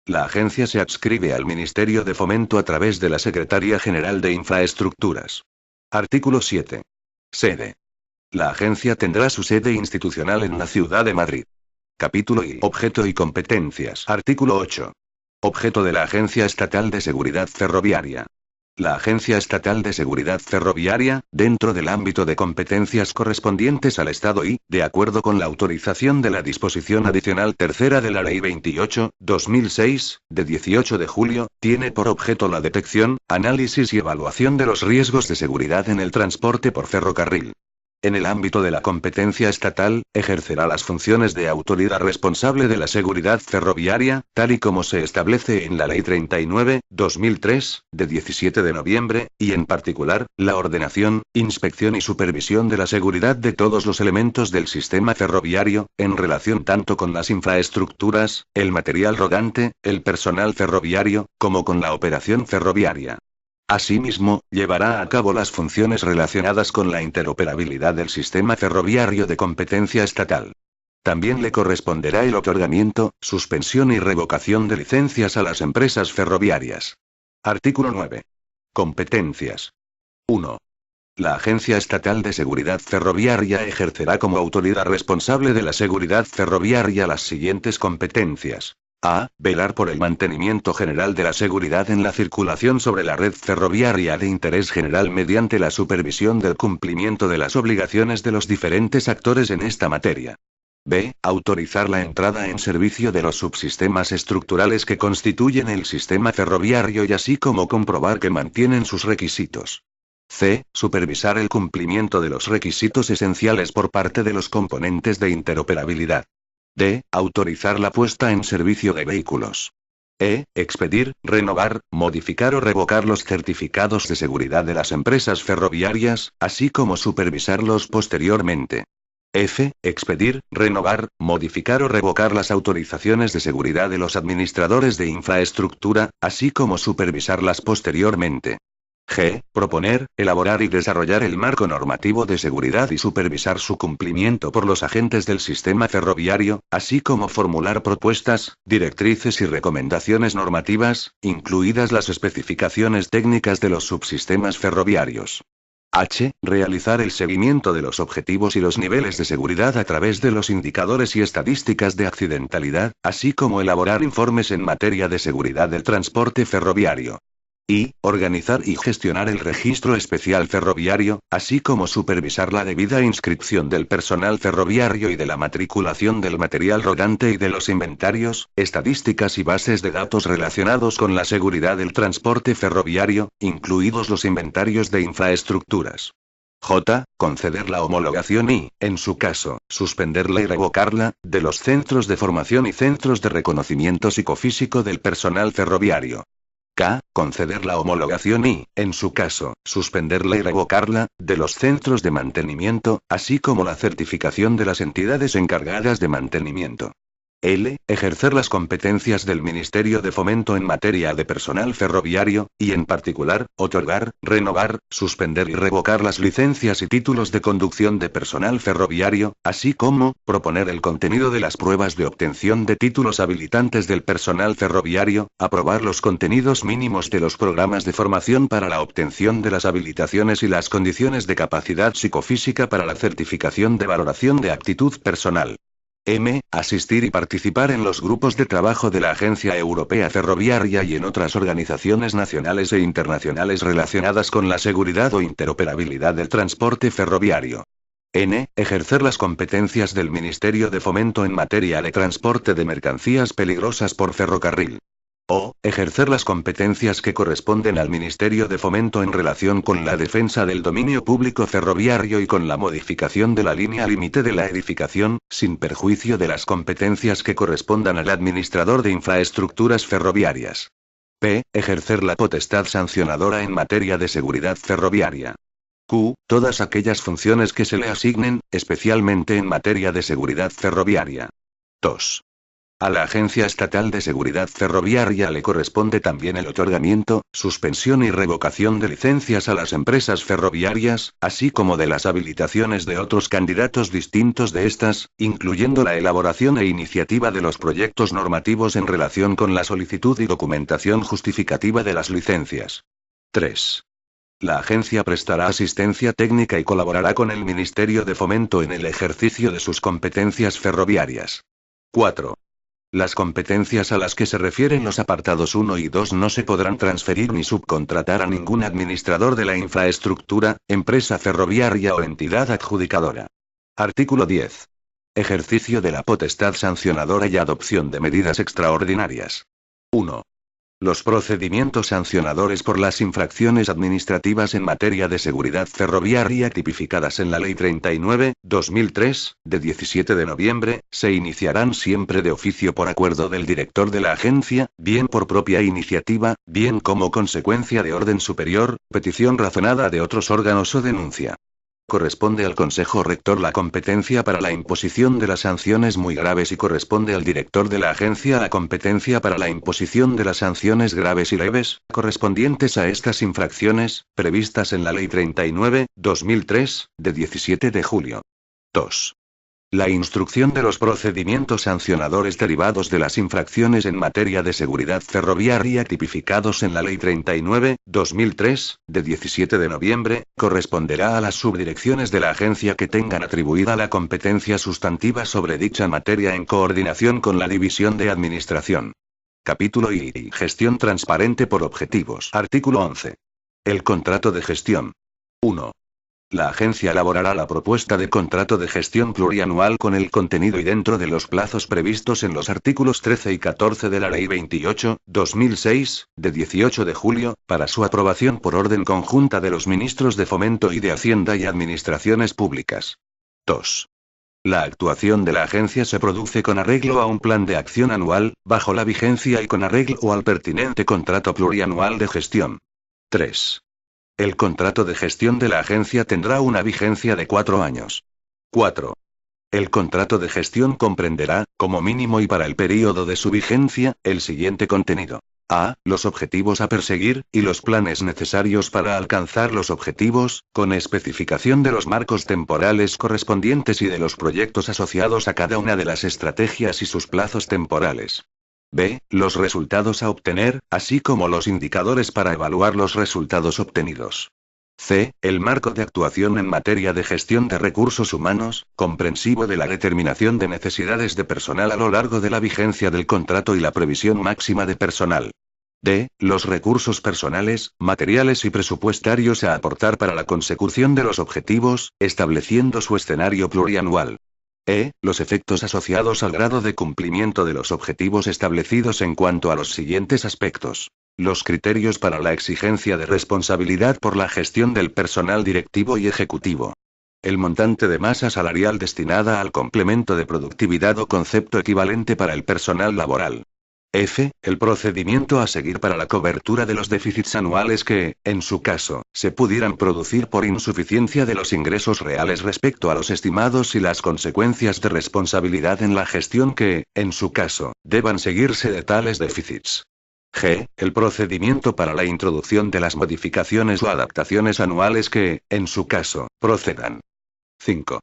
La agencia se adscribe al Ministerio de Fomento a través de la Secretaría General de Infraestructuras. Artículo 7. Sede. La agencia tendrá su sede institucional en la ciudad de Madrid. Capítulo I. Objeto y competencias. Artículo 8. Objeto de la Agencia Estatal de Seguridad Ferroviaria. La Agencia Estatal de Seguridad Ferroviaria, dentro del ámbito de competencias correspondientes al Estado y, de acuerdo con la autorización de la disposición adicional tercera de la Ley 28/2006, de 18 de julio, tiene por objeto la detección, análisis y evaluación de los riesgos de seguridad en el transporte por ferrocarril. En el ámbito de la competencia estatal, ejercerá las funciones de autoridad responsable de la seguridad ferroviaria, tal y como se establece en la Ley 39/2003, de 17 de noviembre, y en particular, la ordenación, inspección y supervisión de la seguridad de todos los elementos del sistema ferroviario, en relación tanto con las infraestructuras, el material rodante, el personal ferroviario, como con la operación ferroviaria. Asimismo, llevará a cabo las funciones relacionadas con la interoperabilidad del sistema ferroviario de competencia estatal. También le corresponderá el otorgamiento, suspensión y revocación de licencias a las empresas ferroviarias. Artículo 9. Competencias. 1. La Agencia Estatal de Seguridad Ferroviaria ejercerá como autoridad responsable de la seguridad ferroviaria las siguientes competencias. A. Velar por el mantenimiento general de la seguridad en la circulación sobre la red ferroviaria de interés general mediante la supervisión del cumplimiento de las obligaciones de los diferentes actores en esta materia. B. Autorizar la entrada en servicio de los subsistemas estructurales que constituyen el sistema ferroviario y así como comprobar que mantienen sus requisitos. C. Supervisar el cumplimiento de los requisitos esenciales por parte de los componentes de interoperabilidad. D. Autorizar la puesta en servicio de vehículos. E. Expedir, renovar, modificar o revocar los certificados de seguridad de las empresas ferroviarias, así como supervisarlos posteriormente. F. Expedir, renovar, modificar o revocar las autorizaciones de seguridad de los administradores de infraestructura, así como supervisarlas posteriormente. G. Proponer, elaborar y desarrollar el marco normativo de seguridad y supervisar su cumplimiento por los agentes del sistema ferroviario, así como formular propuestas, directrices y recomendaciones normativas, incluidas las especificaciones técnicas de los subsistemas ferroviarios. H. Realizar el seguimiento de los objetivos y los niveles de seguridad a través de los indicadores y estadísticas de accidentalidad, así como elaborar informes en materia de seguridad del transporte ferroviario. Y, organizar y gestionar el registro especial ferroviario, así como supervisar la debida inscripción del personal ferroviario y de la matriculación del material rodante y de los inventarios, estadísticas y bases de datos relacionados con la seguridad del transporte ferroviario, incluidos los inventarios de infraestructuras. J. Conceder la homologación y, en su caso, suspenderla y revocarla, de los centros de formación y centros de reconocimiento psicofísico del personal ferroviario. K. Conceder la homologación y, en su caso, suspenderla y revocarla, de los centros de mantenimiento, así como la certificación de las entidades encargadas de mantenimiento. L. Ejercer las competencias del Ministerio de Fomento en materia de personal ferroviario, y en particular, otorgar, renovar, suspender y revocar las licencias y títulos de conducción de personal ferroviario, así como, proponer el contenido de las pruebas de obtención de títulos habilitantes del personal ferroviario, aprobar los contenidos mínimos de los programas de formación para la obtención de las habilitaciones y las condiciones de capacidad psicofísica para la certificación de valoración de aptitud personal. M. Asistir y participar en los grupos de trabajo de la Agencia Europea Ferroviaria y en otras organizaciones nacionales e internacionales relacionadas con la seguridad o interoperabilidad del transporte ferroviario. N. Ejercer las competencias del Ministerio de Fomento en materia de transporte de mercancías peligrosas por ferrocarril. O. Ejercer las competencias que corresponden al Ministerio de Fomento en relación con la defensa del dominio público ferroviario y con la modificación de la línea límite de la edificación, sin perjuicio de las competencias que correspondan al administrador de infraestructuras ferroviarias. P. Ejercer la potestad sancionadora en materia de seguridad ferroviaria. Q. Todas aquellas funciones que se le asignen, especialmente en materia de seguridad ferroviaria. 2. A la Agencia Estatal de Seguridad Ferroviaria le corresponde también el otorgamiento, suspensión y revocación de licencias a las empresas ferroviarias, así como de las habilitaciones de otros candidatos distintos de estas, incluyendo la elaboración e iniciativa de los proyectos normativos en relación con la solicitud y documentación justificativa de las licencias. 3. La agencia prestará asistencia técnica y colaborará con el Ministerio de Fomento en el ejercicio de sus competencias ferroviarias. 4. Las competencias a las que se refieren los apartados 1 y 2 no se podrán transferir ni subcontratar a ningún administrador de la infraestructura, empresa ferroviaria o entidad adjudicadora. Artículo 10. Ejercicio de la potestad sancionadora y adopción de medidas extraordinarias. 1. Los procedimientos sancionadores por las infracciones administrativas en materia de seguridad ferroviaria tipificadas en la Ley 39/2003, de 17 de noviembre, se iniciarán siempre de oficio por acuerdo del director de la agencia, bien por propia iniciativa, bien como consecuencia de orden superior, petición razonada de otros órganos o denuncia. Corresponde al Consejo Rector la competencia para la imposición de las sanciones muy graves y corresponde al director de la agencia la competencia para la imposición de las sanciones graves y leves, correspondientes a estas infracciones, previstas en la Ley 39/2003, de 17 de julio. 2. La instrucción de los procedimientos sancionadores derivados de las infracciones en materia de seguridad ferroviaria tipificados en la Ley 39/2003, de 17 de noviembre, corresponderá a las subdirecciones de la agencia que tengan atribuida la competencia sustantiva sobre dicha materia en coordinación con la División de Administración. Capítulo I. Gestión transparente por objetivos. Artículo 11. El contrato de gestión. 1. La agencia elaborará la propuesta de contrato de gestión plurianual con el contenido y dentro de los plazos previstos en los artículos 13 y 14 de la Ley 28/2006, de 18 de julio, para su aprobación por orden conjunta de los ministros de Fomento y de Hacienda y Administraciones Públicas. 2. La actuación de la agencia se produce con arreglo a un plan de acción anual, bajo la vigencia y con arreglo al pertinente contrato plurianual de gestión. 3. El contrato de gestión de la agencia tendrá una vigencia de 4 años. 4. El contrato de gestión comprenderá, como mínimo y para el período de su vigencia, el siguiente contenido. A. Los objetivos a perseguir, y los planes necesarios para alcanzar los objetivos, con especificación de los marcos temporales correspondientes y de los proyectos asociados a cada una de las estrategias y sus plazos temporales. B. Los resultados a obtener, así como los indicadores para evaluar los resultados obtenidos. C. El marco de actuación en materia de gestión de recursos humanos, comprensivo de la determinación de necesidades de personal a lo largo de la vigencia del contrato y la previsión máxima de personal. D. Los recursos personales, materiales y presupuestarios a aportar para la consecución de los objetivos, estableciendo su escenario plurianual. Los efectos asociados al grado de cumplimiento de los objetivos establecidos en cuanto a los siguientes aspectos. Los criterios para la exigencia de responsabilidad por la gestión del personal directivo y ejecutivo. El montante de masa salarial destinada al complemento de productividad o concepto equivalente para el personal laboral. F. El procedimiento a seguir para la cobertura de los déficits anuales que, en su caso, se pudieran producir por insuficiencia de los ingresos reales respecto a los estimados y las consecuencias de responsabilidad en la gestión que, en su caso, deban seguirse de tales déficits. G. El procedimiento para la introducción de las modificaciones o adaptaciones anuales que, en su caso, procedan. 5.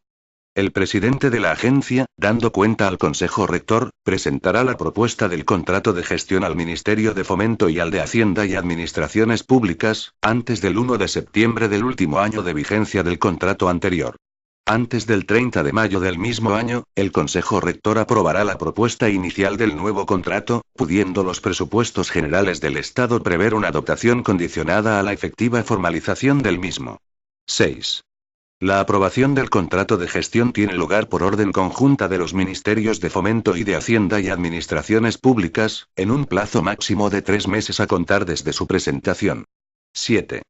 El presidente de la agencia, dando cuenta al Consejo Rector, presentará la propuesta del contrato de gestión al Ministerio de Fomento y al de Hacienda y Administraciones Públicas, antes del 1 de septiembre del último año de vigencia del contrato anterior. Antes del 30 de mayo del mismo año, el Consejo Rector aprobará la propuesta inicial del nuevo contrato, pudiendo los presupuestos generales del Estado prever una dotación condicionada a la efectiva formalización del mismo. 6. La aprobación del contrato de gestión tiene lugar por orden conjunta de los Ministerios de Fomento y de Hacienda y Administraciones Públicas, en un plazo máximo de 3 meses a contar desde su presentación. 7.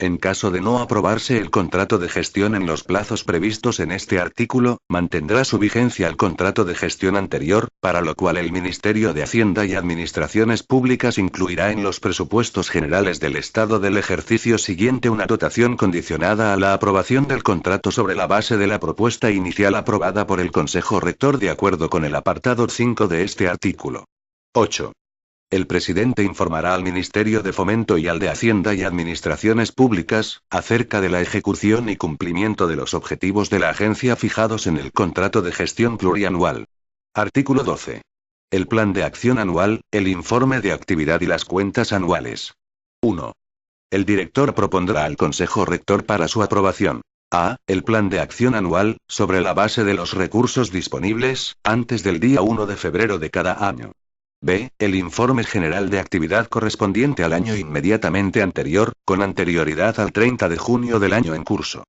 En caso de no aprobarse el contrato de gestión en los plazos previstos en este artículo, mantendrá su vigencia el contrato de gestión anterior, para lo cual el Ministerio de Hacienda y Administraciones Públicas incluirá en los presupuestos generales del Estado del ejercicio siguiente una dotación condicionada a la aprobación del contrato sobre la base de la propuesta inicial aprobada por el Consejo Rector de acuerdo con el apartado 5 de este artículo. 8. El presidente informará al Ministerio de Fomento y al de Hacienda y Administraciones Públicas, acerca de la ejecución y cumplimiento de los objetivos de la agencia fijados en el contrato de gestión plurianual. Artículo 12. El plan de acción anual, el informe de actividad y las cuentas anuales. 1. El director propondrá al Consejo Rector para su aprobación. A. El plan de acción anual, sobre la base de los recursos disponibles, antes del día 1 de febrero de cada año. B. El informe general de actividad correspondiente al año inmediatamente anterior, con anterioridad al 30 de junio del año en curso.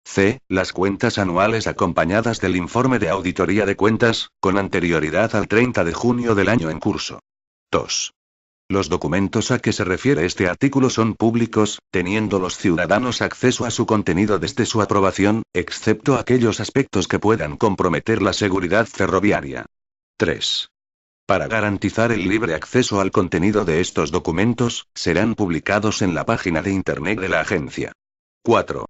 C. Las cuentas anuales acompañadas del informe de auditoría de cuentas, con anterioridad al 30 de junio del año en curso. 2. Los documentos a que se refiere este artículo son públicos, teniendo los ciudadanos acceso a su contenido desde su aprobación, excepto aquellos aspectos que puedan comprometer la seguridad ferroviaria. 3. Para garantizar el libre acceso al contenido de estos documentos, serán publicados en la página de Internet de la agencia. 4.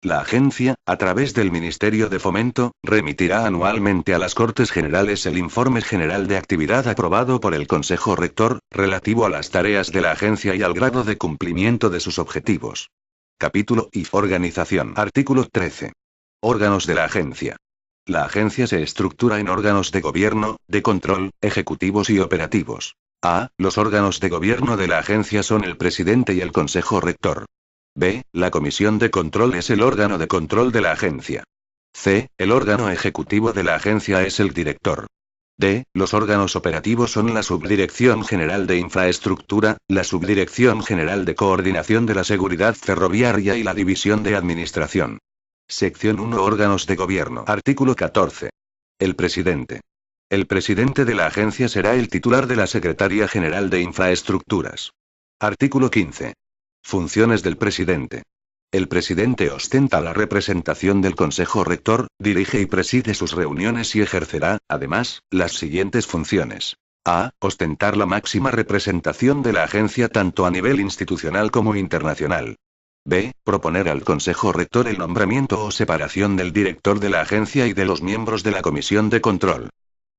La agencia, a través del Ministerio de Fomento, remitirá anualmente a las Cortes Generales el informe general de actividad aprobado por el Consejo Rector, relativo a las tareas de la agencia y al grado de cumplimiento de sus objetivos. Capítulo I. Organización. Artículo 13. Órganos de la agencia. La agencia se estructura en órganos de gobierno, de control, ejecutivos y operativos. A. Los órganos de gobierno de la agencia son el presidente y el Consejo Rector. B. La Comisión de Control es el órgano de control de la agencia. C. El órgano ejecutivo de la agencia es el director. D. Los órganos operativos son la Subdirección General de Infraestructura, la Subdirección General de Coordinación de la Seguridad Ferroviaria y la División de Administración. Sección 1. Órganos de gobierno. Artículo 14. El presidente. El presidente de la agencia será el titular de la Secretaría General de Infraestructuras. Artículo 15. Funciones del presidente. El presidente ostenta la representación del Consejo Rector, dirige y preside sus reuniones y ejercerá, además, las siguientes funciones. A. Ostentar la máxima representación de la agencia tanto a nivel institucional como internacional. B. Proponer al Consejo Rector el nombramiento o separación del director de la agencia y de los miembros de la Comisión de Control.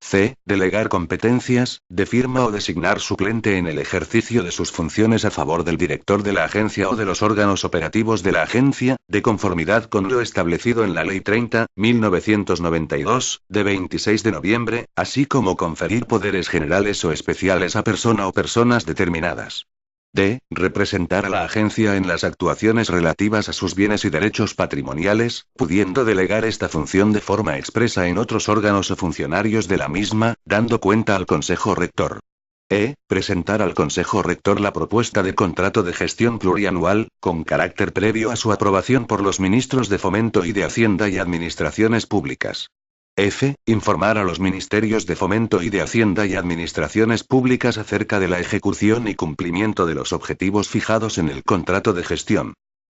C. Delegar competencias, de firma o designar suplente en el ejercicio de sus funciones a favor del director de la agencia o de los órganos operativos de la agencia, de conformidad con lo establecido en la Ley 30/1992, de 26 de noviembre, así como conferir poderes generales o especiales a persona o personas determinadas. D. Representar a la agencia en las actuaciones relativas a sus bienes y derechos patrimoniales, pudiendo delegar esta función de forma expresa en otros órganos o funcionarios de la misma, dando cuenta al Consejo Rector. E. Presentar al Consejo Rector la propuesta de contrato de gestión plurianual, con carácter previo a su aprobación por los ministros de Fomento y de Hacienda y Administraciones Públicas. F. Informar a los ministerios de Fomento y de Hacienda y Administraciones Públicas acerca de la ejecución y cumplimiento de los objetivos fijados en el contrato de gestión.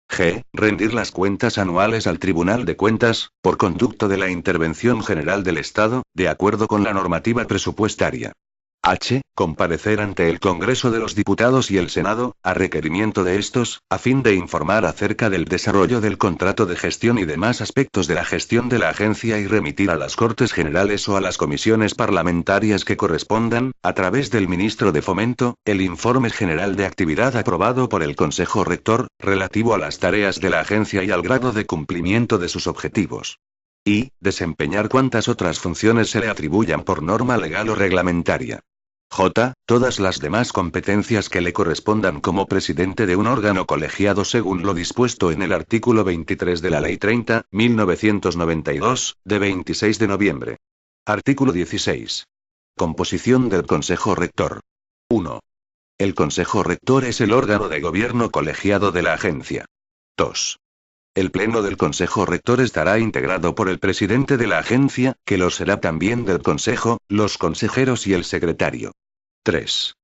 G. Rendir las cuentas anuales al Tribunal de Cuentas, por conducto de la Intervención General del Estado, de acuerdo con la normativa presupuestaria. H. Comparecer ante el Congreso de los Diputados y el Senado, a requerimiento de estos, a fin de informar acerca del desarrollo del contrato de gestión y demás aspectos de la gestión de la agencia y remitir a las Cortes Generales o a las comisiones parlamentarias que correspondan, a través del Ministro de Fomento, el informe general de actividad aprobado por el Consejo Rector, relativo a las tareas de la agencia y al grado de cumplimiento de sus objetivos. Y, desempeñar cuantas otras funciones se le atribuyan por norma legal o reglamentaria. J. Todas las demás competencias que le correspondan como presidente de un órgano colegiado según lo dispuesto en el artículo 23 de la Ley 30/1992, de 26 de noviembre. Artículo 16. Composición del Consejo Rector. 1. El Consejo Rector es el órgano de gobierno colegiado de la agencia. 2. El Pleno del Consejo Rector estará integrado por el presidente de la agencia, que lo será también del Consejo, los consejeros y el secretario. 3.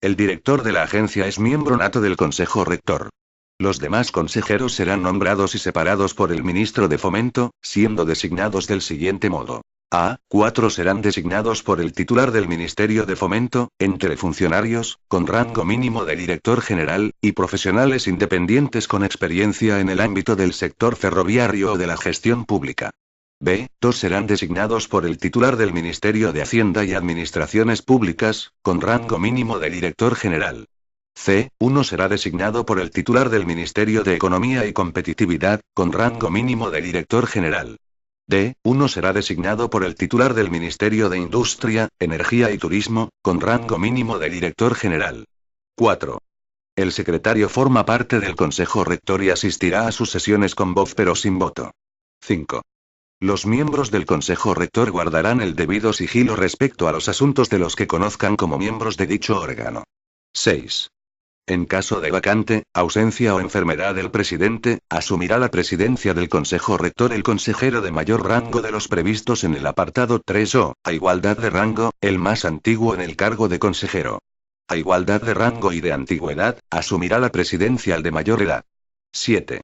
El director de la agencia es miembro nato del Consejo Rector. Los demás consejeros serán nombrados y separados por el ministro de Fomento, siendo designados del siguiente modo. A. 4 serán designados por el titular del Ministerio de Fomento, entre funcionarios, con rango mínimo de director general, y profesionales independientes con experiencia en el ámbito del sector ferroviario o de la gestión pública. B. 2 serán designados por el titular del Ministerio de Hacienda y Administraciones Públicas, con rango mínimo de director general. C. 1 será designado por el titular del Ministerio de Economía y Competitividad, con rango mínimo de director general. D. 1 será designado por el titular del Ministerio de Industria, Energía y Turismo, con rango mínimo de director general. 4. El secretario forma parte del Consejo Rector y asistirá a sus sesiones con voz pero sin voto. 5. Los miembros del Consejo Rector guardarán el debido sigilo respecto a los asuntos de los que conozcan como miembros de dicho órgano. 6. En caso de vacante, ausencia o enfermedad del presidente, asumirá la presidencia del Consejo Rector el consejero de mayor rango de los previstos en el apartado 3 o, a igualdad de rango, el más antiguo en el cargo de consejero. A igualdad de rango y de antigüedad, asumirá la presidencia el de mayor edad. 7.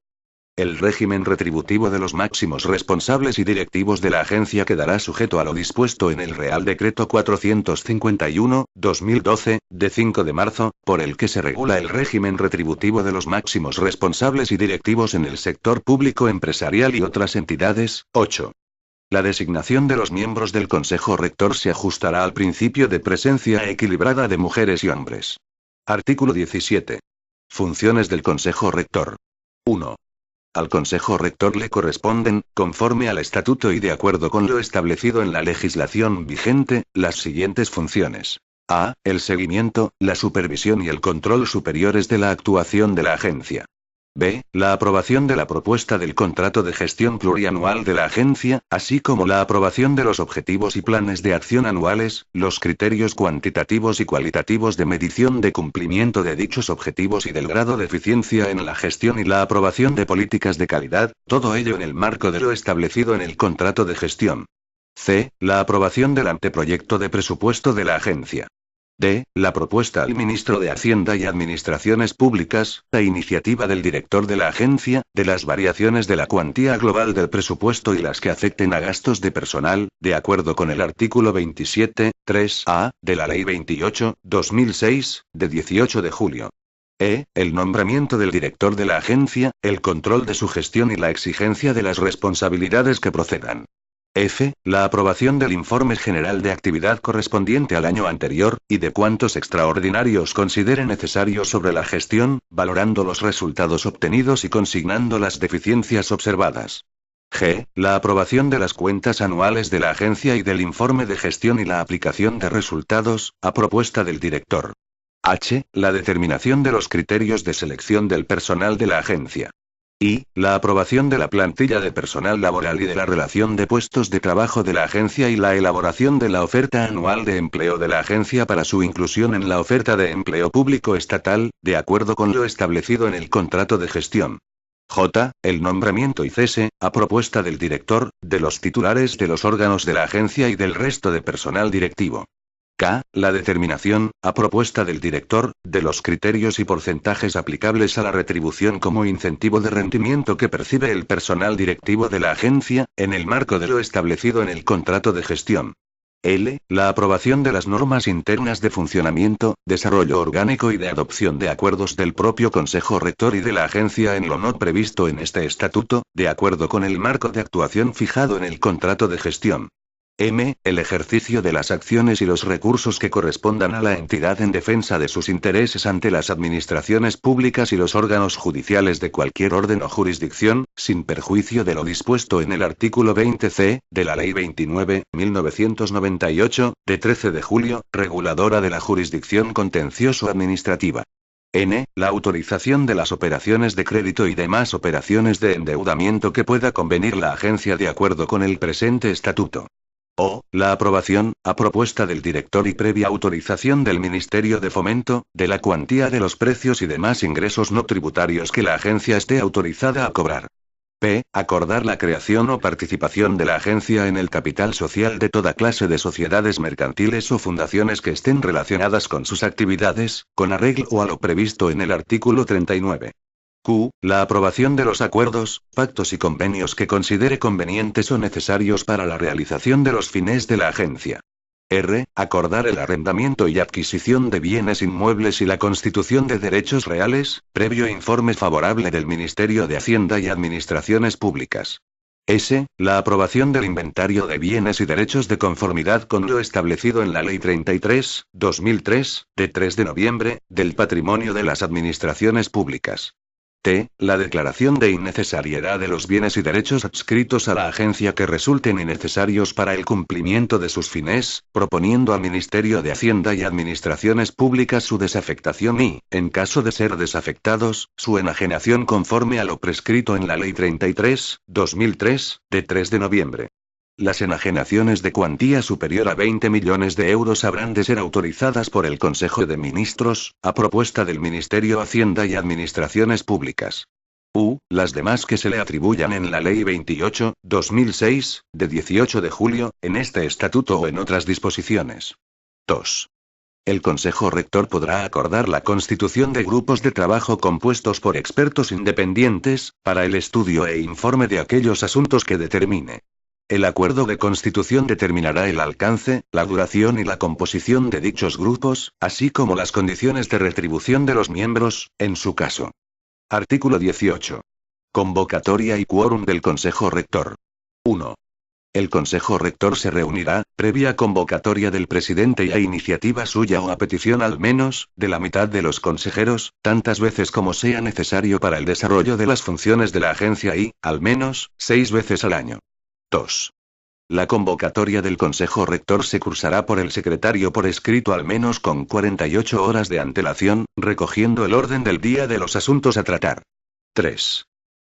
El régimen retributivo de los máximos responsables y directivos de la agencia quedará sujeto a lo dispuesto en el Real Decreto 451/2012, de 5 de marzo, por el que se regula el régimen retributivo de los máximos responsables y directivos en el sector público empresarial y otras entidades. 8. La designación de los miembros del Consejo Rector se ajustará al principio de presencia equilibrada de mujeres y hombres. Artículo 17. Funciones del Consejo Rector. 1. Al Consejo Rector le corresponden, conforme al estatuto y de acuerdo con lo establecido en la legislación vigente, las siguientes funciones. A. El seguimiento, la supervisión y el control superiores de la actuación de la agencia. B. La aprobación de la propuesta del contrato de gestión plurianual de la agencia, así como la aprobación de los objetivos y planes de acción anuales, los criterios cuantitativos y cualitativos de medición de cumplimiento de dichos objetivos y del grado de eficiencia en la gestión y la aprobación de políticas de calidad, todo ello en el marco de lo establecido en el contrato de gestión. C. La aprobación del anteproyecto de presupuesto de la agencia. D. La propuesta al ministro de Hacienda y Administraciones Públicas, a iniciativa del director de la agencia, de las variaciones de la cuantía global del presupuesto y las que afecten a gastos de personal, de acuerdo con el artículo 27, 3A, de la Ley 28/2006, de 18 de julio. E. El nombramiento del director de la agencia, el control de su gestión y la exigencia de las responsabilidades que procedan. F. La aprobación del informe general de actividad correspondiente al año anterior, y de cuantos extraordinarios considere necesarios sobre la gestión, valorando los resultados obtenidos y consignando las deficiencias observadas. G. La aprobación de las cuentas anuales de la agencia y del informe de gestión y la aplicación de resultados, a propuesta del director. H. La determinación de los criterios de selección del personal de la agencia. Y, la aprobación de la plantilla de personal laboral y de la relación de puestos de trabajo de la agencia y la elaboración de la oferta anual de empleo de la agencia para su inclusión en la oferta de empleo público estatal, de acuerdo con lo establecido en el contrato de gestión. J. El nombramiento y cese, a propuesta del director, de los titulares de los órganos de la agencia y del resto de personal directivo. K. La determinación, a propuesta del director, de los criterios y porcentajes aplicables a la retribución como incentivo de rendimiento que percibe el personal directivo de la agencia, en el marco de lo establecido en el contrato de gestión. L. La aprobación de las normas internas de funcionamiento, desarrollo orgánico y de adopción de acuerdos del propio Consejo Rector y de la agencia en lo no previsto en este estatuto, de acuerdo con el marco de actuación fijado en el contrato de gestión. M. El ejercicio de las acciones y los recursos que correspondan a la entidad en defensa de sus intereses ante las administraciones públicas y los órganos judiciales de cualquier orden o jurisdicción, sin perjuicio de lo dispuesto en el artículo 20c, de la Ley 29/1998, de 13 de julio, reguladora de la jurisdicción contencioso-administrativa. N. La autorización de las operaciones de crédito y demás operaciones de endeudamiento que pueda convenir la agencia de acuerdo con el presente estatuto. O. La aprobación, a propuesta del director y previa autorización del Ministerio de Fomento, de la cuantía de los precios y demás ingresos no tributarios que la agencia esté autorizada a cobrar. P. Acordar la creación o participación de la agencia en el capital social de toda clase de sociedades mercantiles o fundaciones que estén relacionadas con sus actividades, con arreglo a lo previsto en el artículo 39. Q. La aprobación de los acuerdos, pactos y convenios que considere convenientes o necesarios para la realización de los fines de la agencia. R. Acordar el arrendamiento y adquisición de bienes inmuebles y la constitución de derechos reales, previo informe favorable del Ministerio de Hacienda y Administraciones Públicas. S. La aprobación del inventario de bienes y derechos de conformidad con lo establecido en la Ley 33/2003, de 3 de noviembre, del patrimonio de las administraciones públicas. T. La declaración de innecesariedad de los bienes y derechos adscritos a la agencia que resulten innecesarios para el cumplimiento de sus fines, proponiendo al Ministerio de Hacienda y Administraciones Públicas su desafectación y, en caso de ser desafectados, su enajenación conforme a lo prescrito en la Ley 33/2003, de 3 de noviembre. Las enajenaciones de cuantía superior a 20 millones de euros habrán de ser autorizadas por el Consejo de Ministros, a propuesta del Ministerio de Hacienda y Administraciones Públicas. U. Las demás que se le atribuyan en la Ley 28/2006, de 18 de julio, en este estatuto o en otras disposiciones. 2. El Consejo Rector podrá acordar la constitución de grupos de trabajo compuestos por expertos independientes, para el estudio e informe de aquellos asuntos que determine. El acuerdo de constitución determinará el alcance, la duración y la composición de dichos grupos, así como las condiciones de retribución de los miembros, en su caso. Artículo 18. Convocatoria y quórum del Consejo Rector. 1. El Consejo Rector se reunirá, previa convocatoria del presidente y a iniciativa suya o a petición al menos, de la mitad de los consejeros, tantas veces como sea necesario para el desarrollo de las funciones de la agencia y, al menos, 6 veces al año. 2. La convocatoria del Consejo Rector se cursará por el secretario por escrito al menos con 48 horas de antelación, recogiendo el orden del día de los asuntos a tratar. 3.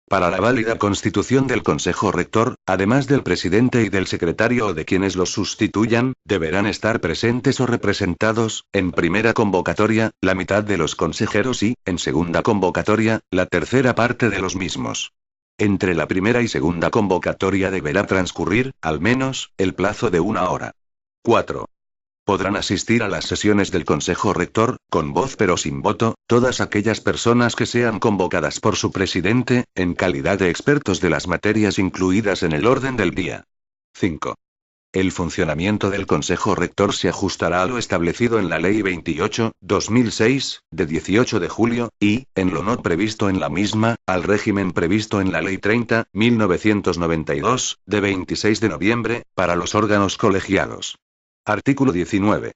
Para la válida constitución del Consejo Rector, además del presidente y del secretario o de quienes los sustituyan, deberán estar presentes o representados, en primera convocatoria, la mitad de los consejeros y, en segunda convocatoria, la tercera parte de los mismos. Entre la primera y segunda convocatoria deberá transcurrir, al menos, el plazo de 1 hora. 4. Podrán asistir a las sesiones del Consejo Rector, con voz pero sin voto, todas aquellas personas que sean convocadas por su presidente, en calidad de expertos de las materias incluidas en el orden del día. 5. El funcionamiento del Consejo Rector se ajustará a lo establecido en la Ley 28/2006, de 18 de julio, y, en lo no previsto en la misma, al régimen previsto en la Ley 30/1992, de 26 de noviembre, para los órganos colegiados. Artículo 19.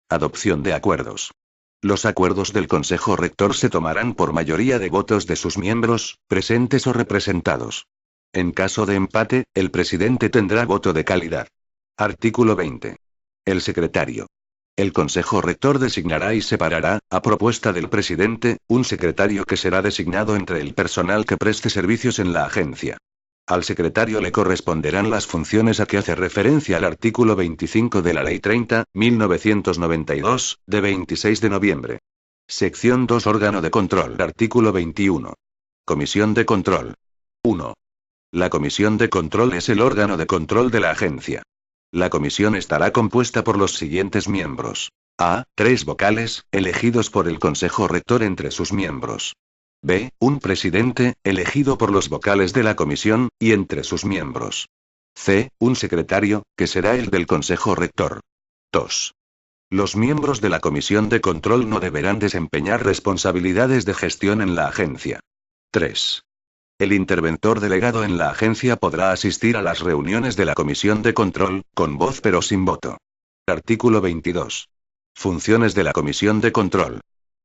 Adopción de acuerdos. Los acuerdos del Consejo Rector se tomarán por mayoría de votos de sus miembros, presentes o representados. En caso de empate, el presidente tendrá voto de calidad. Artículo 20. El secretario. El Consejo Rector designará y separará, a propuesta del presidente, un secretario que será designado entre el personal que preste servicios en la agencia. Al secretario le corresponderán las funciones a que hace referencia el artículo 25 de la Ley 30/1992, de 26 de noviembre. Sección 2. Órgano de control. Artículo 21. Comisión de control. 1. La Comisión de Control es el órgano de control de la agencia. La comisión estará compuesta por los siguientes miembros. A. 3 vocales, elegidos por el Consejo Rector entre sus miembros. B. Un presidente, elegido por los vocales de la comisión, y entre sus miembros. C. Un secretario, que será el del Consejo Rector. 2. Los miembros de la Comisión de Control no deberán desempeñar responsabilidades de gestión en la agencia. 3. El interventor delegado en la agencia podrá asistir a las reuniones de la Comisión de Control, con voz pero sin voto. Artículo 22. Funciones de la Comisión de Control.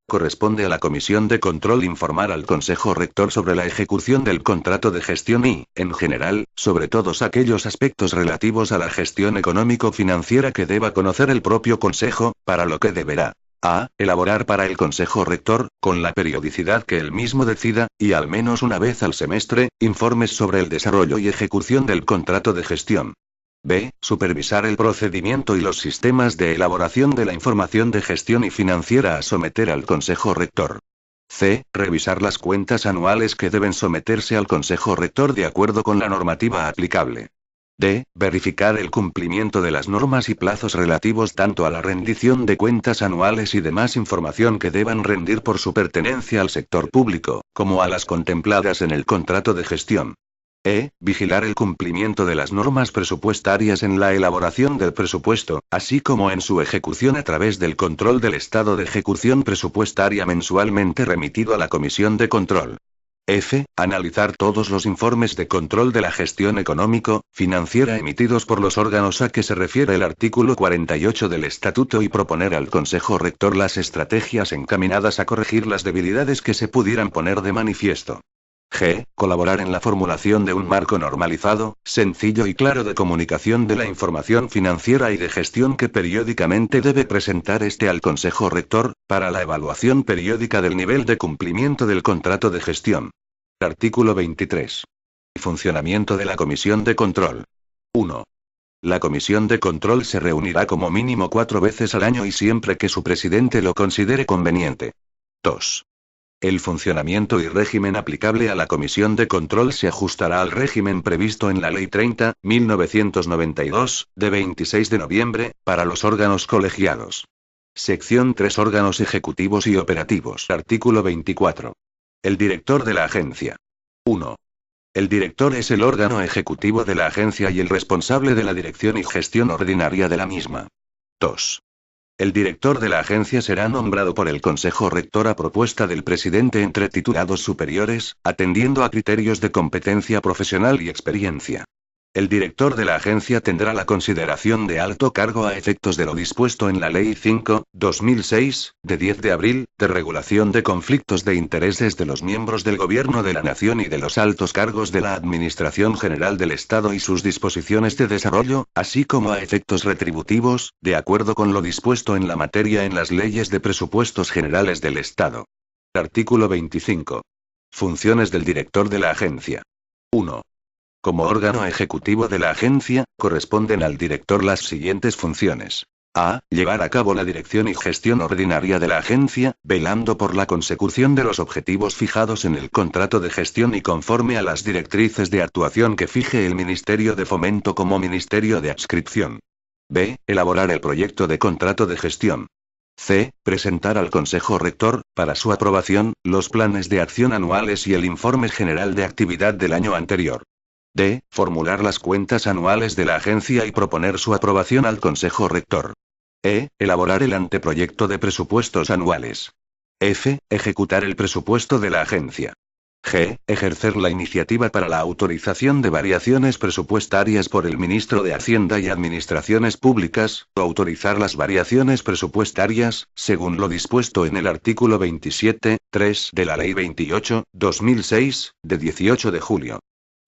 Corresponde a la Comisión de Control informar al Consejo Rector sobre la ejecución del contrato de gestión y, en general, sobre todos aquellos aspectos relativos a la gestión económico-financiera que deba conocer el propio Consejo, para lo que deberá: a. Elaborar para el Consejo Rector, con la periodicidad que él mismo decida, y al menos una vez al semestre, informes sobre el desarrollo y ejecución del contrato de gestión. B. Supervisar el procedimiento y los sistemas de elaboración de la información de gestión y financiera a someter al Consejo Rector. C. Revisar las cuentas anuales que deben someterse al Consejo Rector de acuerdo con la normativa aplicable. D. Verificar el cumplimiento de las normas y plazos relativos tanto a la rendición de cuentas anuales y demás información que deban rendir por su pertenencia al sector público, como a las contempladas en el contrato de gestión. E. Vigilar el cumplimiento de las normas presupuestarias en la elaboración del presupuesto, así como en su ejecución a través del control del estado de ejecución presupuestaria mensualmente remitido a la Comisión de Control. F. Analizar todos los informes de control de la gestión económico-financiera emitidos por los órganos a que se refiere el artículo 48 del Estatuto y proponer al Consejo Rector las estrategias encaminadas a corregir las debilidades que se pudieran poner de manifiesto. G. Colaborar en la formulación de un marco normalizado, sencillo y claro de comunicación de la información financiera y de gestión que periódicamente debe presentar al Consejo Rector, para la evaluación periódica del nivel de cumplimiento del contrato de gestión. Artículo 23. Funcionamiento de la Comisión de Control. 1. La Comisión de Control se reunirá como mínimo 4 veces al año y siempre que su presidente lo considere conveniente. 2. El funcionamiento y régimen aplicable a la Comisión de Control se ajustará al régimen previsto en la Ley 30/1992, de 26 de noviembre, para los órganos colegiados. Sección 3. Órganos ejecutivos y operativos. Artículo 24. El director de la agencia. 1. El director es el órgano ejecutivo de la agencia y el responsable de la dirección y gestión ordinaria de la misma. 2. El director de la agencia será nombrado por el Consejo Rector a propuesta del presidente entre titulados superiores, atendiendo a criterios de competencia profesional y experiencia. El director de la agencia tendrá la consideración de alto cargo a efectos de lo dispuesto en la Ley 5/2006, de 10 de abril, de regulación de conflictos de intereses de los miembros del Gobierno de la Nación y de los altos cargos de la Administración General del Estado y sus disposiciones de desarrollo, así como a efectos retributivos, de acuerdo con lo dispuesto en la materia en las leyes de presupuestos generales del Estado. Artículo 25. Funciones del director de la agencia. 1. Como órgano ejecutivo de la agencia, corresponden al director las siguientes funciones. A. Llevar a cabo la dirección y gestión ordinaria de la agencia, velando por la consecución de los objetivos fijados en el contrato de gestión y conforme a las directrices de actuación que fije el Ministerio de Fomento como Ministerio de Adscripción. B. Elaborar el proyecto de contrato de gestión. C. Presentar al Consejo Rector, para su aprobación, los planes de acción anuales y el informe general de actividad del año anterior. D. Formular las cuentas anuales de la agencia y proponer su aprobación al Consejo Rector. E. Elaborar el anteproyecto de presupuestos anuales. F. Ejecutar el presupuesto de la agencia. G. Ejercer la iniciativa para la autorización de variaciones presupuestarias por el Ministro de Hacienda y Administraciones Públicas, o autorizar las variaciones presupuestarias, según lo dispuesto en el artículo 27.3 de la Ley 28/2006, de 18 de julio.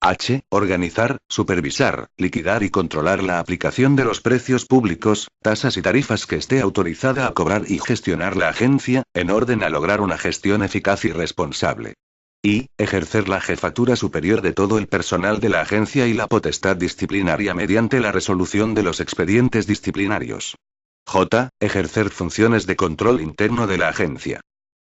H. Organizar, supervisar, liquidar y controlar la aplicación de los precios públicos, tasas y tarifas que esté autorizada a cobrar y gestionar la agencia, en orden a lograr una gestión eficaz y responsable. I. Ejercer la jefatura superior de todo el personal de la agencia y la potestad disciplinaria mediante la resolución de los expedientes disciplinarios. J. Ejercer funciones de control interno de la agencia.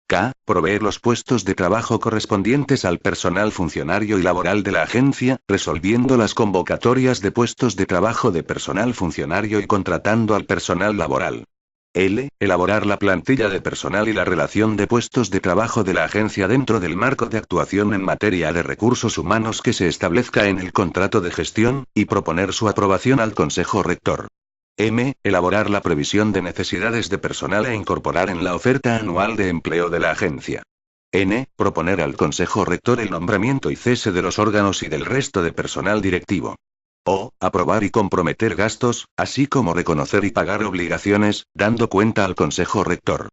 K. Proveer los puestos de trabajo correspondientes al personal funcionario y laboral de la agencia, resolviendo las convocatorias de puestos de trabajo de personal funcionario y contratando al personal laboral. L. Elaborar la plantilla de personal y la relación de puestos de trabajo de la agencia dentro del marco de actuación en materia de recursos humanos que se establezca en el contrato de gestión, y proponer su aprobación al Consejo Rector. M. Elaborar la previsión de necesidades de personal e incorporar en la oferta anual de empleo de la agencia. N. Proponer al Consejo Rector el nombramiento y cese de los órganos y del resto de personal directivo. O. Aprobar y comprometer gastos, así como reconocer y pagar obligaciones, dando cuenta al Consejo Rector.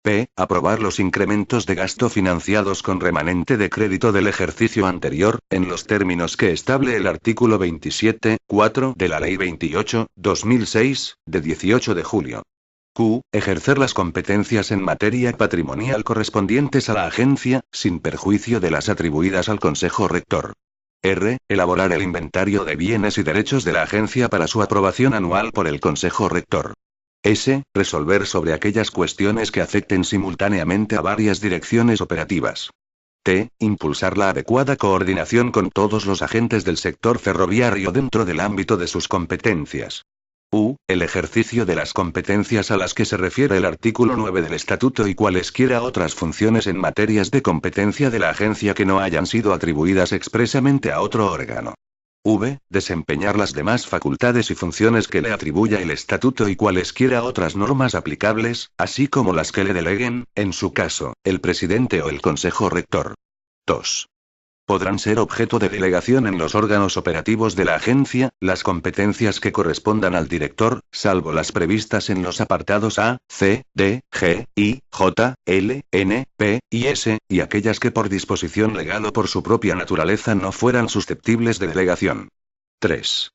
P. Aprobar los incrementos de gasto financiados con remanente de crédito del ejercicio anterior, en los términos que estable el artículo 27.4 de la Ley 28/2006, de 18 de julio. Q. Ejercer las competencias en materia patrimonial correspondientes a la agencia, sin perjuicio de las atribuidas al Consejo Rector. R. Elaborar el inventario de bienes y derechos de la agencia para su aprobación anual por el Consejo Rector. S. Resolver sobre aquellas cuestiones que afecten simultáneamente a varias direcciones operativas. T. Impulsar la adecuada coordinación con todos los agentes del sector ferroviario dentro del ámbito de sus competencias. U. El ejercicio de las competencias a las que se refiere el artículo 9 del Estatuto y cualesquiera otras funciones en materias de competencia de la agencia que no hayan sido atribuidas expresamente a otro órgano. V. Desempeñar las demás facultades y funciones que le atribuya el Estatuto y cualesquiera otras normas aplicables, así como las que le deleguen, en su caso, el presidente o el Consejo Rector. 2. Podrán ser objeto de delegación en los órganos operativos de la agencia, las competencias que correspondan al director, salvo las previstas en los apartados A, C, D, G, I, J, L, N, P, y S, y aquellas que por disposición legal o por su propia naturaleza no fueran susceptibles de delegación. 3.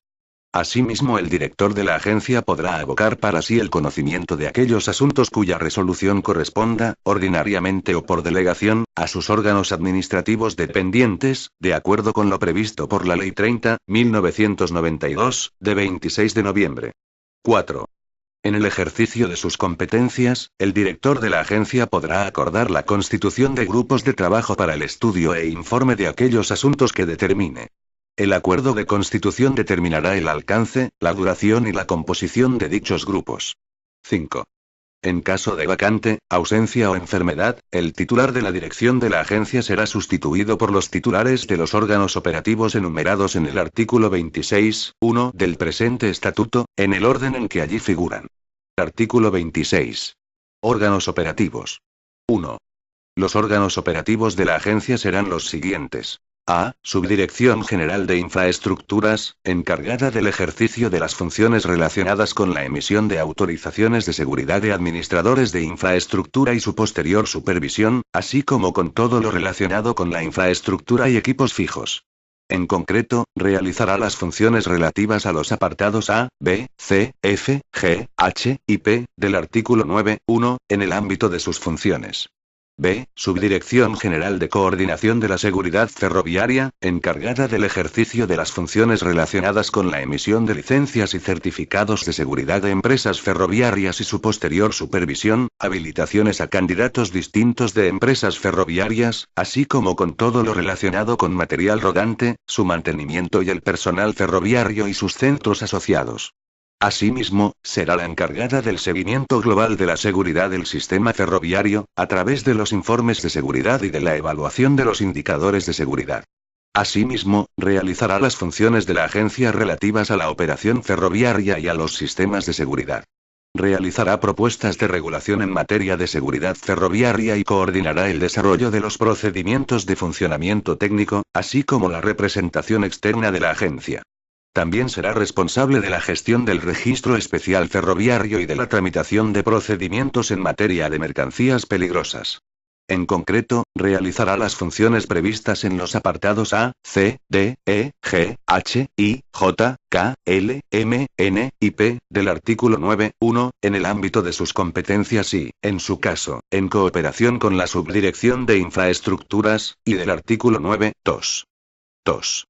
Asimismo, el director de la agencia podrá abocar para sí el conocimiento de aquellos asuntos cuya resolución corresponda, ordinariamente o por delegación, a sus órganos administrativos dependientes, de acuerdo con lo previsto por la Ley 30/1992, de 26 de noviembre. 4. En el ejercicio de sus competencias, el director de la agencia podrá acordar la constitución de grupos de trabajo para el estudio e informe de aquellos asuntos que determine. El acuerdo de constitución determinará el alcance, la duración y la composición de dichos grupos. 5. En caso de vacante, ausencia o enfermedad, el titular de la dirección de la agencia será sustituido por los titulares de los órganos operativos enumerados en el artículo 26.1 del presente estatuto, en el orden en que allí figuran. Artículo 26. Órganos operativos. 1. Los órganos operativos de la agencia serán los siguientes. A. Subdirección General de Infraestructuras, encargada del ejercicio de las funciones relacionadas con la emisión de autorizaciones de seguridad de administradores de infraestructura y su posterior supervisión, así como con todo lo relacionado con la infraestructura y equipos fijos. En concreto, realizará las funciones relativas a los apartados A, B, C, F, G, H y P, del artículo 9.1, en el ámbito de sus funciones. B. Subdirección General de Coordinación de la Seguridad Ferroviaria, encargada del ejercicio de las funciones relacionadas con la emisión de licencias y certificados de seguridad de empresas ferroviarias y su posterior supervisión, habilitaciones a candidatos distintos de empresas ferroviarias, así como con todo lo relacionado con material rodante, su mantenimiento y el personal ferroviario y sus centros asociados. Asimismo, será la encargada del seguimiento global de la seguridad del sistema ferroviario, a través de los informes de seguridad y de la evaluación de los indicadores de seguridad. Asimismo, realizará las funciones de la agencia relativas a la operación ferroviaria y a los sistemas de seguridad. Realizará propuestas de regulación en materia de seguridad ferroviaria y coordinará el desarrollo de los procedimientos de funcionamiento técnico, así como la representación externa de la agencia. También será responsable de la gestión del registro especial ferroviario y de la tramitación de procedimientos en materia de mercancías peligrosas. En concreto, realizará las funciones previstas en los apartados A, C, D, E, G, H, I, J, K, L, M, N y P del artículo 9.1, en el ámbito de sus competencias y, en su caso, en cooperación con la Subdirección de Infraestructuras, y del artículo 9.2. 2.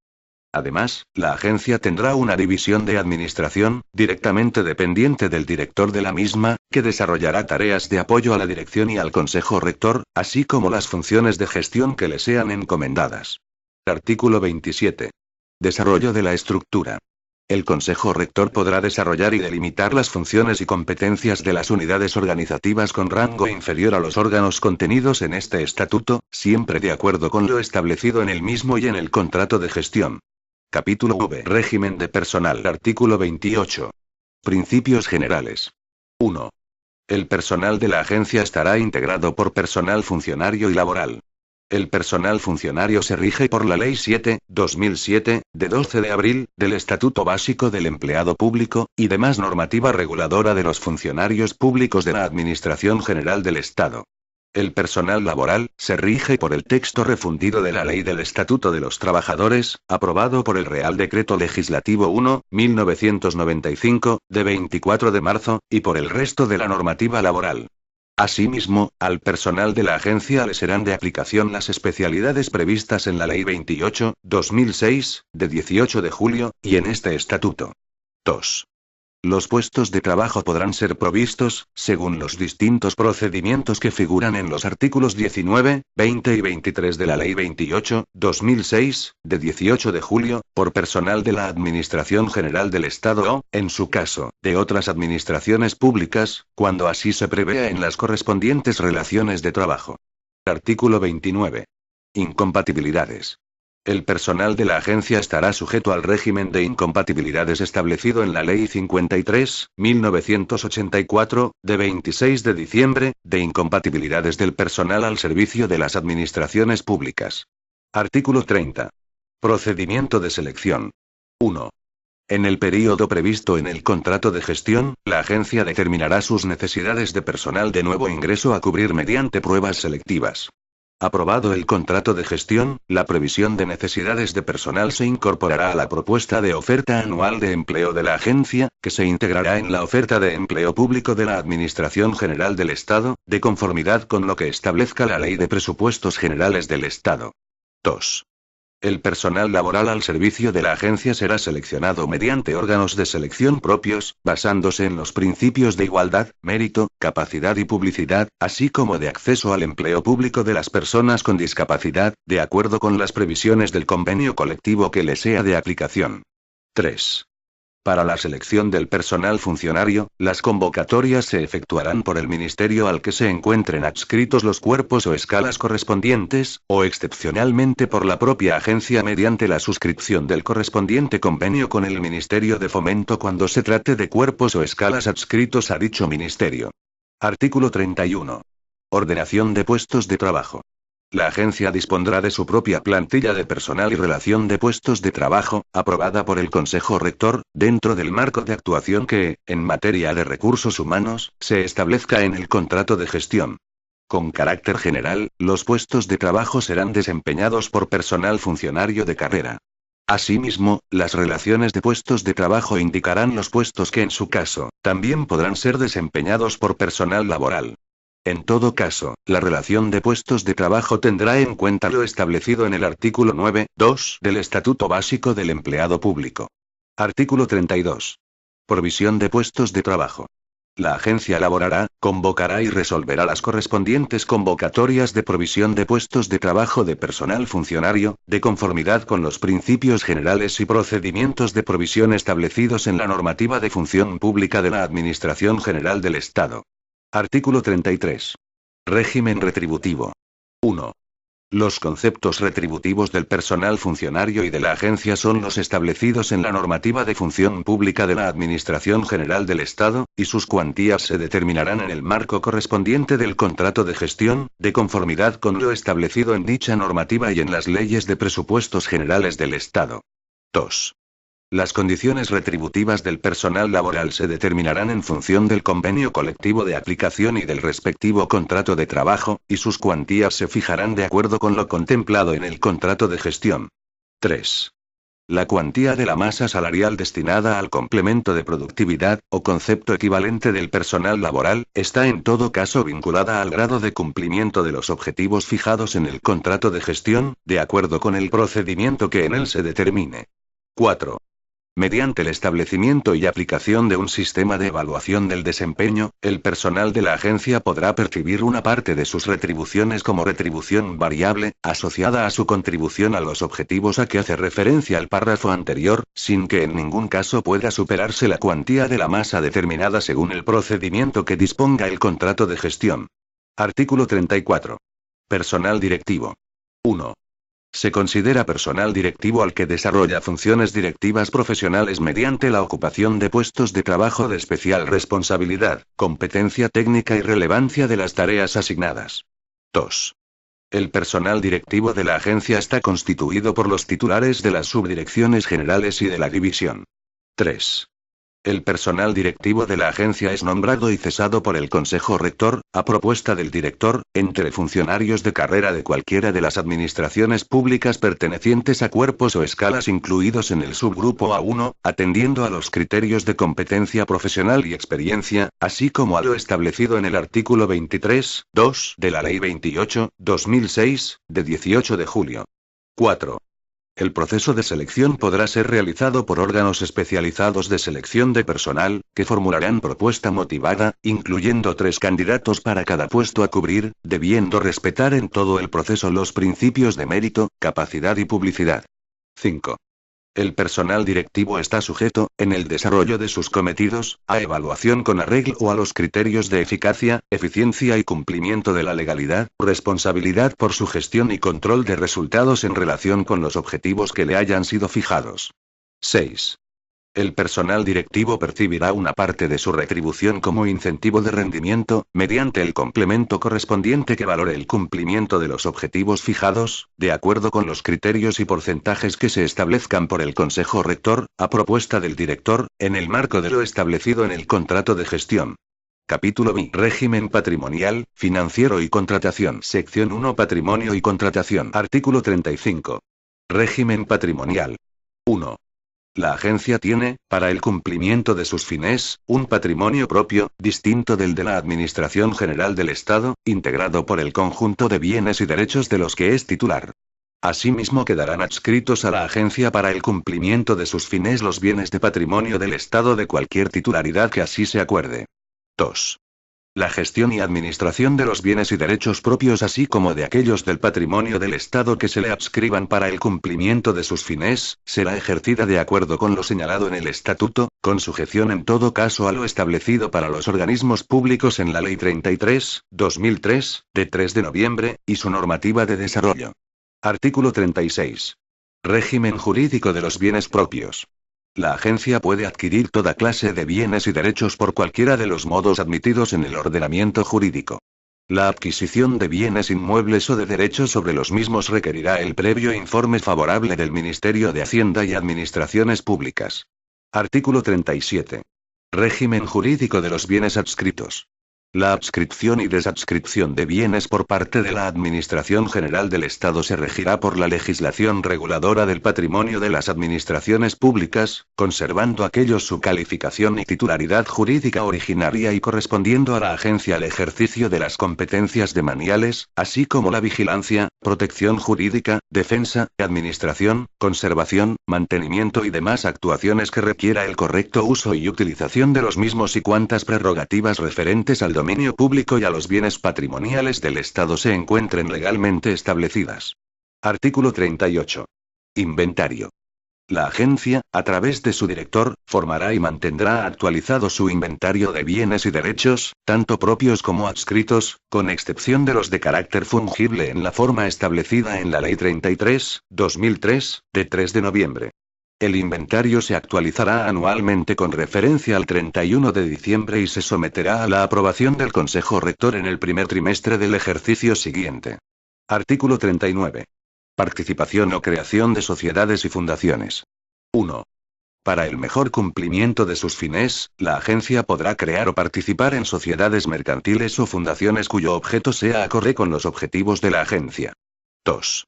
Además, la agencia tendrá una división de administración, directamente dependiente del director de la misma, que desarrollará tareas de apoyo a la dirección y al consejo rector, así como las funciones de gestión que le sean encomendadas. Artículo 27. Desarrollo de la estructura. El consejo rector podrá desarrollar y delimitar las funciones y competencias de las unidades organizativas con rango inferior a los órganos contenidos en este estatuto, siempre de acuerdo con lo establecido en el mismo y en el contrato de gestión. Capítulo V. Régimen de personal. Artículo 28. Principios generales. 1. El personal de la agencia estará integrado por personal funcionario y laboral. El personal funcionario se rige por la Ley 7/2007, de 12 de abril, del Estatuto Básico del Empleado Público, y demás normativa reguladora de los funcionarios públicos de la Administración General del Estado. El personal laboral se rige por el texto refundido de la Ley del Estatuto de los Trabajadores, aprobado por el Real Decreto Legislativo 1/1995, de 24 de marzo, y por el resto de la normativa laboral. Asimismo, al personal de la agencia le serán de aplicación las especialidades previstas en la Ley 28/2006, de 18 de julio, y en este estatuto. 2. Los puestos de trabajo podrán ser provistos, según los distintos procedimientos que figuran en los artículos 19, 20 y 23 de la Ley 28/2006, de 18 de julio, por personal de la Administración General del Estado o, en su caso, de otras administraciones públicas, cuando así se prevea en las correspondientes relaciones de trabajo. Artículo 29. Incompatibilidades. El personal de la agencia estará sujeto al régimen de incompatibilidades establecido en la Ley 53/1984, de 26 de diciembre, de incompatibilidades del personal al servicio de las administraciones públicas. Artículo 30. Procedimiento de selección. 1. En el período previsto en el contrato de gestión, la agencia determinará sus necesidades de personal de nuevo ingreso a cubrir mediante pruebas selectivas. Aprobado el contrato de gestión, la previsión de necesidades de personal se incorporará a la propuesta de oferta anual de empleo de la agencia, que se integrará en la oferta de empleo público de la Administración General del Estado, de conformidad con lo que establezca la Ley de Presupuestos Generales del Estado. 2. El personal laboral al servicio de la agencia será seleccionado mediante órganos de selección propios, basándose en los principios de igualdad, mérito, capacidad y publicidad, así como de acceso al empleo público de las personas con discapacidad, de acuerdo con las previsiones del convenio colectivo que le sea de aplicación. 3. Para la selección del personal funcionario, las convocatorias se efectuarán por el ministerio al que se encuentren adscritos los cuerpos o escalas correspondientes, o excepcionalmente por la propia agencia mediante la suscripción del correspondiente convenio con el Ministerio de Fomento cuando se trate de cuerpos o escalas adscritos a dicho ministerio. Artículo 31. Ordenación de puestos de trabajo. La agencia dispondrá de su propia plantilla de personal y relación de puestos de trabajo, aprobada por el Consejo Rector, dentro del marco de actuación que, en materia de recursos humanos, se establezca en el contrato de gestión. Con carácter general, los puestos de trabajo serán desempeñados por personal funcionario de carrera. Asimismo, las relaciones de puestos de trabajo indicarán los puestos que en su caso, también podrán ser desempeñados por personal laboral. En todo caso, la relación de puestos de trabajo tendrá en cuenta lo establecido en el artículo 9.2 del Estatuto Básico del Empleado Público. Artículo 32. Provisión de puestos de trabajo. La agencia elaborará, convocará y resolverá las correspondientes convocatorias de provisión de puestos de trabajo de personal funcionario, de conformidad con los principios generales y procedimientos de provisión establecidos en la normativa de función pública de la Administración General del Estado. Artículo 33. Régimen retributivo. 1. Los conceptos retributivos del personal funcionario y de la agencia son los establecidos en la normativa de función pública de la Administración General del Estado, y sus cuantías se determinarán en el marco correspondiente del contrato de gestión, de conformidad con lo establecido en dicha normativa y en las leyes de presupuestos generales del Estado. 2. Las condiciones retributivas del personal laboral se determinarán en función del convenio colectivo de aplicación y del respectivo contrato de trabajo, y sus cuantías se fijarán de acuerdo con lo contemplado en el contrato de gestión. 3. La cuantía de la masa salarial destinada al complemento de productividad, o concepto equivalente del personal laboral, está en todo caso vinculada al grado de cumplimiento de los objetivos fijados en el contrato de gestión, de acuerdo con el procedimiento que en él se determine. 4. Mediante el establecimiento y aplicación de un sistema de evaluación del desempeño, el personal de la agencia podrá percibir una parte de sus retribuciones como retribución variable, asociada a su contribución a los objetivos a que hace referencia el párrafo anterior, sin que en ningún caso pueda superarse la cuantía de la masa determinada según el procedimiento que disponga el contrato de gestión. Artículo 34. Personal directivo. 1. Se considera personal directivo al que desarrolla funciones directivas profesionales mediante la ocupación de puestos de trabajo de especial responsabilidad, competencia técnica y relevancia de las tareas asignadas. 2. El personal directivo de la agencia está constituido por los titulares de las subdirecciones generales y de la división. 3. El personal directivo de la agencia es nombrado y cesado por el Consejo Rector, a propuesta del director, entre funcionarios de carrera de cualquiera de las administraciones públicas pertenecientes a cuerpos o escalas incluidos en el subgrupo A1, atendiendo a los criterios de competencia profesional y experiencia, así como a lo establecido en el artículo 23.2 de la Ley 28/2006, de 18 de julio. 4. El proceso de selección podrá ser realizado por órganos especializados de selección de personal, que formularán propuesta motivada, incluyendo 3 candidatos para cada puesto a cubrir, debiendo respetar en todo el proceso los principios de mérito, capacidad y publicidad. 5. El personal directivo está sujeto, en el desarrollo de sus cometidos, a evaluación con arreglo a los criterios de eficacia, eficiencia y cumplimiento de la legalidad, responsabilidad por su gestión y control de resultados en relación con los objetivos que le hayan sido fijados. 6. El personal directivo percibirá una parte de su retribución como incentivo de rendimiento, mediante el complemento correspondiente que valore el cumplimiento de los objetivos fijados, de acuerdo con los criterios y porcentajes que se establezcan por el Consejo Rector, a propuesta del director, en el marco de lo establecido en el contrato de gestión. Capítulo B. Régimen patrimonial, financiero y contratación. Sección 1. Patrimonio y contratación. Artículo 35. Régimen patrimonial. 1. La agencia tiene, para el cumplimiento de sus fines, un patrimonio propio, distinto del de la Administración General del Estado, integrado por el conjunto de bienes y derechos de los que es titular. Asimismo quedarán adscritos a la agencia para el cumplimiento de sus fines los bienes de patrimonio del Estado de cualquier titularidad que así se acuerde. 2. La gestión y administración de los bienes y derechos propios así como de aquellos del patrimonio del Estado que se le adscriban para el cumplimiento de sus fines, será ejercida de acuerdo con lo señalado en el Estatuto, con sujeción en todo caso a lo establecido para los organismos públicos en la Ley 33/2003, de 3 de noviembre, y su normativa de desarrollo. Artículo 36. Régimen jurídico de los bienes propios. La agencia puede adquirir toda clase de bienes y derechos por cualquiera de los modos admitidos en el ordenamiento jurídico. La adquisición de bienes inmuebles o de derechos sobre los mismos requerirá el previo informe favorable del Ministerio de Hacienda y Administraciones Públicas. Artículo 37. Régimen jurídico de los bienes adscritos. La adscripción y desadscripción de bienes por parte de la Administración General del Estado se regirá por la legislación reguladora del patrimonio de las administraciones públicas, conservando aquellos su calificación y titularidad jurídica originaria y correspondiendo a la agencia el ejercicio de las competencias demaniales, así como la vigilancia, protección jurídica, defensa, administración, conservación, mantenimiento y demás actuaciones que requiera el correcto uso y utilización de los mismos y cuantas prerrogativas referentes al dominio público y a los bienes patrimoniales del Estado se encuentren legalmente establecidas. Artículo 38. Inventario. La agencia, a través de su director, formará y mantendrá actualizado su inventario de bienes y derechos, tanto propios como adscritos, con excepción de los de carácter fungible en la forma establecida en la Ley 33/2003, de 3 de noviembre. El inventario se actualizará anualmente con referencia al 31 de diciembre y se someterá a la aprobación del Consejo Rector en el primer trimestre del ejercicio siguiente. Artículo 39. Participación o creación de sociedades y fundaciones. 1. Para el mejor cumplimiento de sus fines, la agencia podrá crear o participar en sociedades mercantiles o fundaciones cuyo objeto sea acorde con los objetivos de la agencia. 2.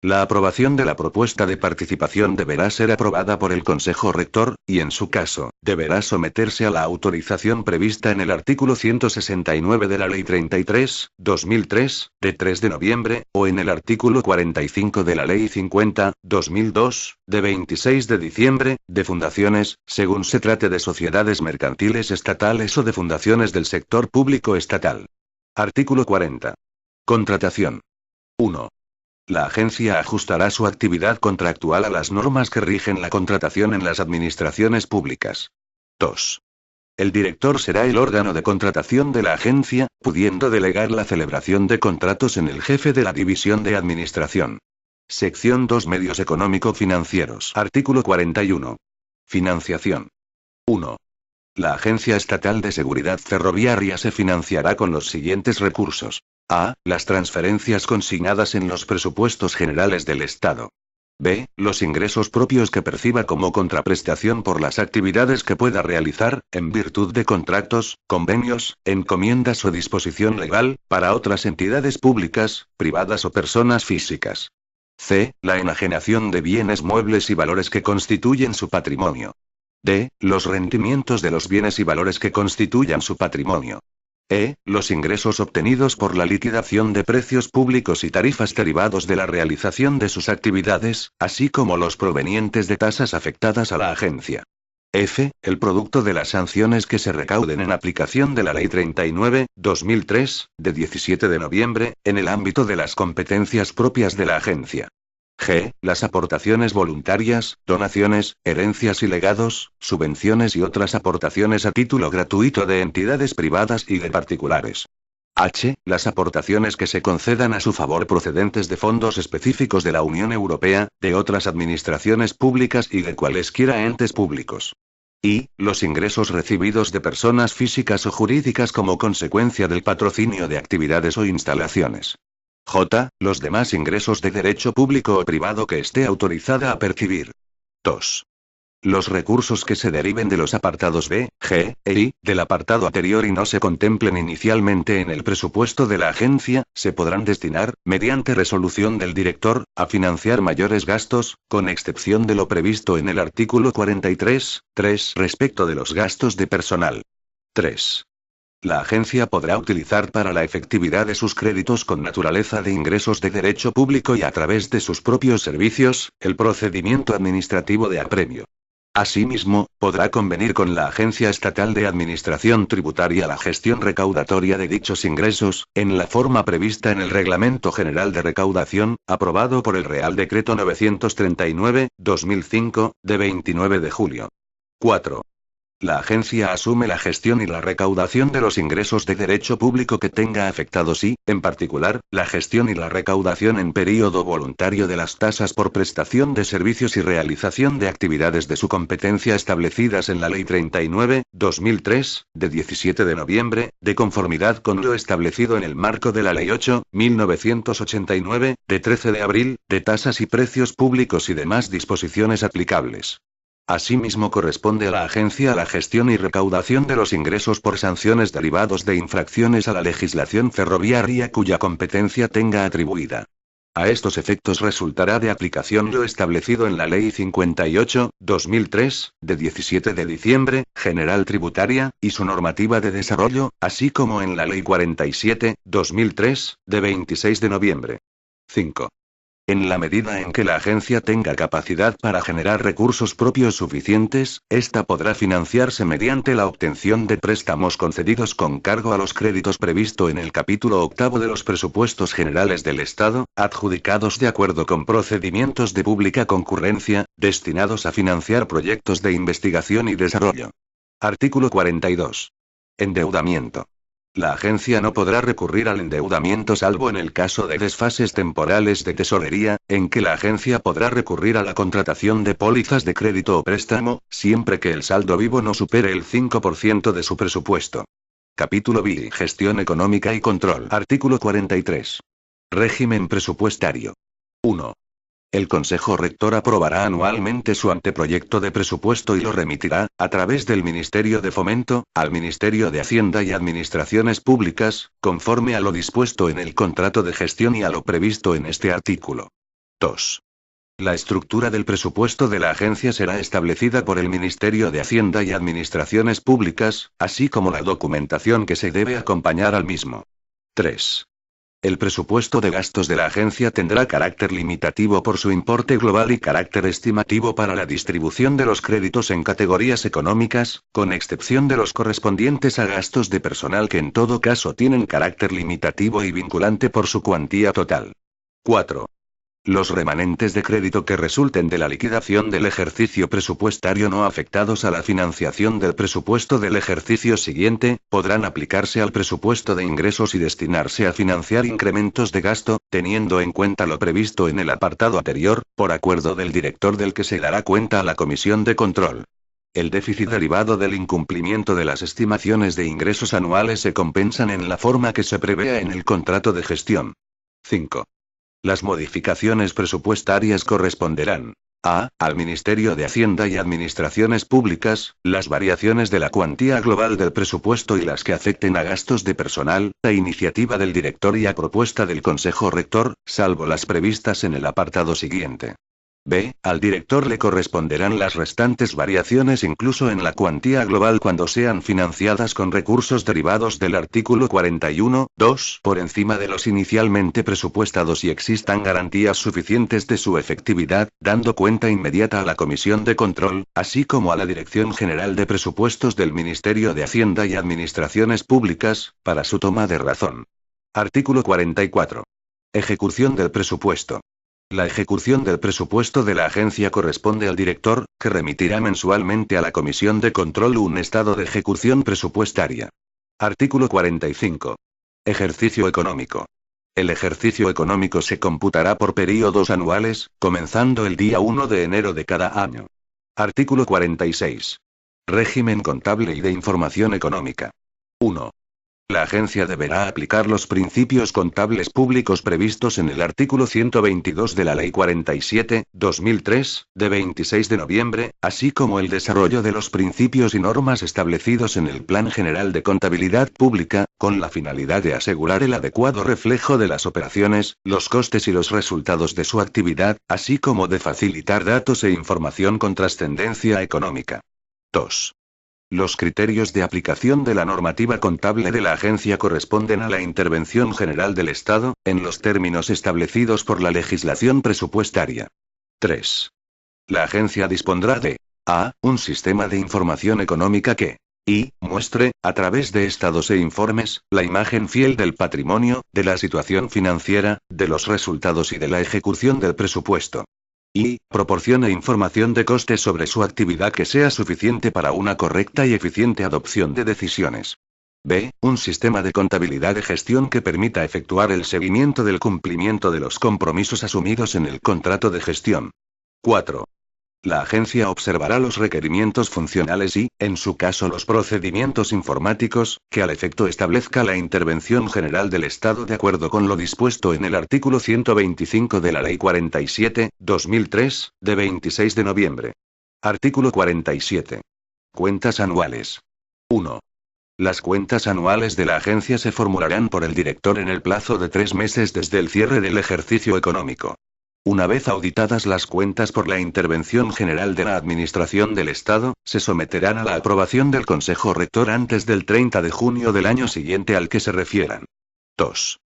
La aprobación de la propuesta de participación deberá ser aprobada por el Consejo Rector, y en su caso, deberá someterse a la autorización prevista en el artículo 169 de la Ley 33/2003, de 3 de noviembre, o en el artículo 45 de la Ley 50/2002, de 26 de diciembre, de fundaciones, según se trate de sociedades mercantiles estatales o de fundaciones del sector público estatal. Artículo 40. Contratación. 1. La agencia ajustará su actividad contractual a las normas que rigen la contratación en las administraciones públicas. 2. El director será el órgano de contratación de la agencia, pudiendo delegar la celebración de contratos en el jefe de la división de administración. Sección 2. Medios económico-financieros. Artículo 41. Financiación. 1. La Agencia Estatal de Seguridad Ferroviaria se financiará con los siguientes recursos. A. Las transferencias consignadas en los presupuestos generales del Estado. B. Los ingresos propios que perciba como contraprestación por las actividades que pueda realizar, en virtud de contratos, convenios, encomiendas o disposición legal, para otras entidades públicas, privadas o personas físicas. C. La enajenación de bienes muebles y valores que constituyen su patrimonio. D. Los rendimientos de los bienes y valores que constituyan su patrimonio. E. Los ingresos obtenidos por la liquidación de precios públicos y tarifas derivados de la realización de sus actividades, así como los provenientes de tasas afectadas a la agencia. F. El producto de las sanciones que se recauden en aplicación de la Ley 39/2003, de 17 de noviembre, en el ámbito de las competencias propias de la agencia. G. Las aportaciones voluntarias, donaciones, herencias y legados, subvenciones y otras aportaciones a título gratuito de entidades privadas y de particulares. H. Las aportaciones que se concedan a su favor procedentes de fondos específicos de la Unión Europea, de otras administraciones públicas y de cualesquiera entes públicos. I. Los ingresos recibidos de personas físicas o jurídicas como consecuencia del patrocinio de actividades o instalaciones. J. Los demás ingresos de derecho público o privado que esté autorizada a percibir. 2. Los recursos que se deriven de los apartados B, G, e I, del apartado anterior y no se contemplen inicialmente en el presupuesto de la agencia, se podrán destinar, mediante resolución del director, a financiar mayores gastos, con excepción de lo previsto en el artículo 43.3 respecto de los gastos de personal. 3. La agencia podrá utilizar para la efectividad de sus créditos con naturaleza de ingresos de derecho público y a través de sus propios servicios, el procedimiento administrativo de apremio. Asimismo, podrá convenir con la Agencia Estatal de Administración Tributaria la gestión recaudatoria de dichos ingresos, en la forma prevista en el Reglamento General de Recaudación, aprobado por el Real Decreto 939/2005, de 29 de julio. 4. La agencia asume la gestión y la recaudación de los ingresos de derecho público que tenga afectados y, en particular, la gestión y la recaudación en período voluntario de las tasas por prestación de servicios y realización de actividades de su competencia establecidas en la Ley 39/2003, de 17 de noviembre, de conformidad con lo establecido en el marco de la Ley 8/1989, de 13 de abril, de tasas y precios públicos y demás disposiciones aplicables. Asimismo corresponde a la agencia la gestión y recaudación de los ingresos por sanciones derivados de infracciones a la legislación ferroviaria cuya competencia tenga atribuida. A estos efectos resultará de aplicación lo establecido en la Ley 58/2003, de 17 de diciembre, General Tributaria, y su normativa de desarrollo, así como en la Ley 47/2003, de 26 de noviembre. 5. En la medida en que la agencia tenga capacidad para generar recursos propios suficientes, ésta podrá financiarse mediante la obtención de préstamos concedidos con cargo a los créditos previsto en el capítulo 8 de los presupuestos generales del Estado, adjudicados de acuerdo con procedimientos de pública concurrencia, destinados a financiar proyectos de investigación y desarrollo. Artículo 42. Endeudamiento. La agencia no podrá recurrir al endeudamiento salvo en el caso de desfases temporales de tesorería, en que la agencia podrá recurrir a la contratación de pólizas de crédito o préstamo, siempre que el saldo vivo no supere el 5% de su presupuesto. Capítulo B. Gestión económica y control. Artículo 43. Régimen presupuestario. 1. El Consejo Rector aprobará anualmente su anteproyecto de presupuesto y lo remitirá, a través del Ministerio de Fomento, al Ministerio de Hacienda y Administraciones Públicas, conforme a lo dispuesto en el contrato de gestión y a lo previsto en este artículo. 2. La estructura del presupuesto de la agencia será establecida por el Ministerio de Hacienda y Administraciones Públicas, así como la documentación que se debe acompañar al mismo. 3. El presupuesto de gastos de la agencia tendrá carácter limitativo por su importe global y carácter estimativo para la distribución de los créditos en categorías económicas, con excepción de los correspondientes a gastos de personal que en todo caso tienen carácter limitativo y vinculante por su cuantía total. 4. Los remanentes de crédito que resulten de la liquidación del ejercicio presupuestario no afectados a la financiación del presupuesto del ejercicio siguiente, podrán aplicarse al presupuesto de ingresos y destinarse a financiar incrementos de gasto, teniendo en cuenta lo previsto en el apartado anterior, por acuerdo del director del que se dará cuenta a la Comisión de Control. El déficit derivado del incumplimiento de las estimaciones de ingresos anuales se compensan en la forma que se prevea en el contrato de gestión. 5. Las modificaciones presupuestarias corresponderán a. Al Ministerio de Hacienda y Administraciones Públicas, las variaciones de la cuantía global del presupuesto y las que afecten a gastos de personal, a iniciativa del director y a propuesta del Consejo Rector, salvo las previstas en el apartado siguiente. B. Al director le corresponderán las restantes variaciones incluso en la cuantía global cuando sean financiadas con recursos derivados del artículo 41(2) por encima de los inicialmente presupuestados y existan garantías suficientes de su efectividad, dando cuenta inmediata a la Comisión de Control, así como a la Dirección General de Presupuestos del Ministerio de Hacienda y Administraciones Públicas, para su toma de razón. Artículo 44. Ejecución del presupuesto. La ejecución del presupuesto de la agencia corresponde al director, que remitirá mensualmente a la Comisión de Control un estado de ejecución presupuestaria. Artículo 45. Ejercicio económico. El ejercicio económico se computará por períodos anuales, comenzando el día 1 de enero de cada año. Artículo 46. Régimen contable y de información económica. 1. La agencia deberá aplicar los principios contables públicos previstos en el artículo 122 de la Ley 47/2003, de 26 de noviembre, así como el desarrollo de los principios y normas establecidos en el Plan General de Contabilidad Pública, con la finalidad de asegurar el adecuado reflejo de las operaciones, los costes y los resultados de su actividad, así como de facilitar datos e información con trascendencia económica. 2. Los criterios de aplicación de la normativa contable de la agencia corresponden a la intervención general del Estado, en los términos establecidos por la legislación presupuestaria. 3. La agencia dispondrá de a. Un sistema de información económica que muestre, a través de estados e informes, la imagen fiel del patrimonio, de la situación financiera, de los resultados y de la ejecución del presupuesto. Proporcione información de costes sobre su actividad que sea suficiente para una correcta y eficiente adopción de decisiones. B. Un sistema de contabilidad de gestión que permita efectuar el seguimiento del cumplimiento de los compromisos asumidos en el contrato de gestión. 4. La agencia observará los requerimientos funcionales y, en su caso, los procedimientos informáticos, que al efecto establezca la intervención general del Estado de acuerdo con lo dispuesto en el artículo 125 de la Ley 47/2003, de 26 de noviembre. Artículo 47. Cuentas anuales. 1. Las cuentas anuales de la agencia se formularán por el director en el plazo de 3 meses desde el cierre del ejercicio económico. Una vez auditadas las cuentas por la Intervención General de la Administración del Estado, se someterán a la aprobación del Consejo Rector antes del 30 de junio del año siguiente al que se refieran. 2.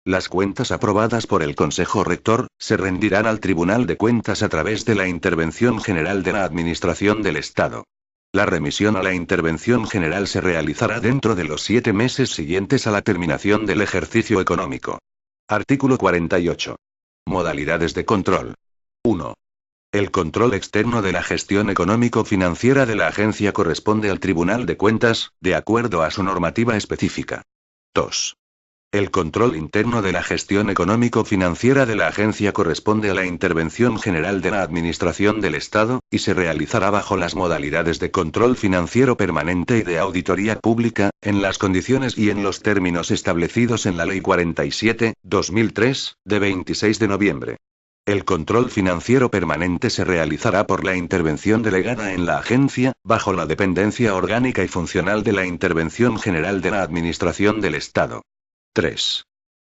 Las cuentas aprobadas por el Consejo Rector se rendirán al Tribunal de Cuentas a través de la Intervención General de la Administración del Estado. La remisión a la Intervención General se realizará dentro de los 7 meses siguientes a la terminación del ejercicio económico. Artículo 48. Modalidades de control. 1. El control externo de la gestión económico-financiera de la agencia corresponde al Tribunal de Cuentas, de acuerdo a su normativa específica. 2. El control interno de la gestión económico-financiera de la agencia corresponde a la Intervención General de la Administración del Estado, y se realizará bajo las modalidades de control financiero permanente y de auditoría pública, en las condiciones y en los términos establecidos en la Ley 47/2003, de 26 de noviembre. El control financiero permanente se realizará por la intervención delegada en la agencia, bajo la dependencia orgánica y funcional de la Intervención General de la Administración del Estado. 3.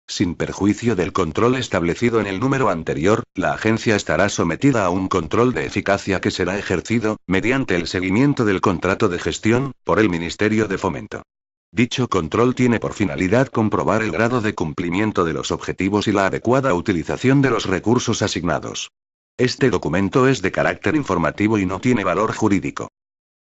Sin perjuicio del control establecido en el número anterior, la agencia estará sometida a un control de eficacia que será ejercido, mediante el seguimiento del contrato de gestión, por el Ministerio de Fomento. Dicho control tiene por finalidad comprobar el grado de cumplimiento de los objetivos y la adecuada utilización de los recursos asignados. Este documento es de carácter informativo y no tiene valor jurídico.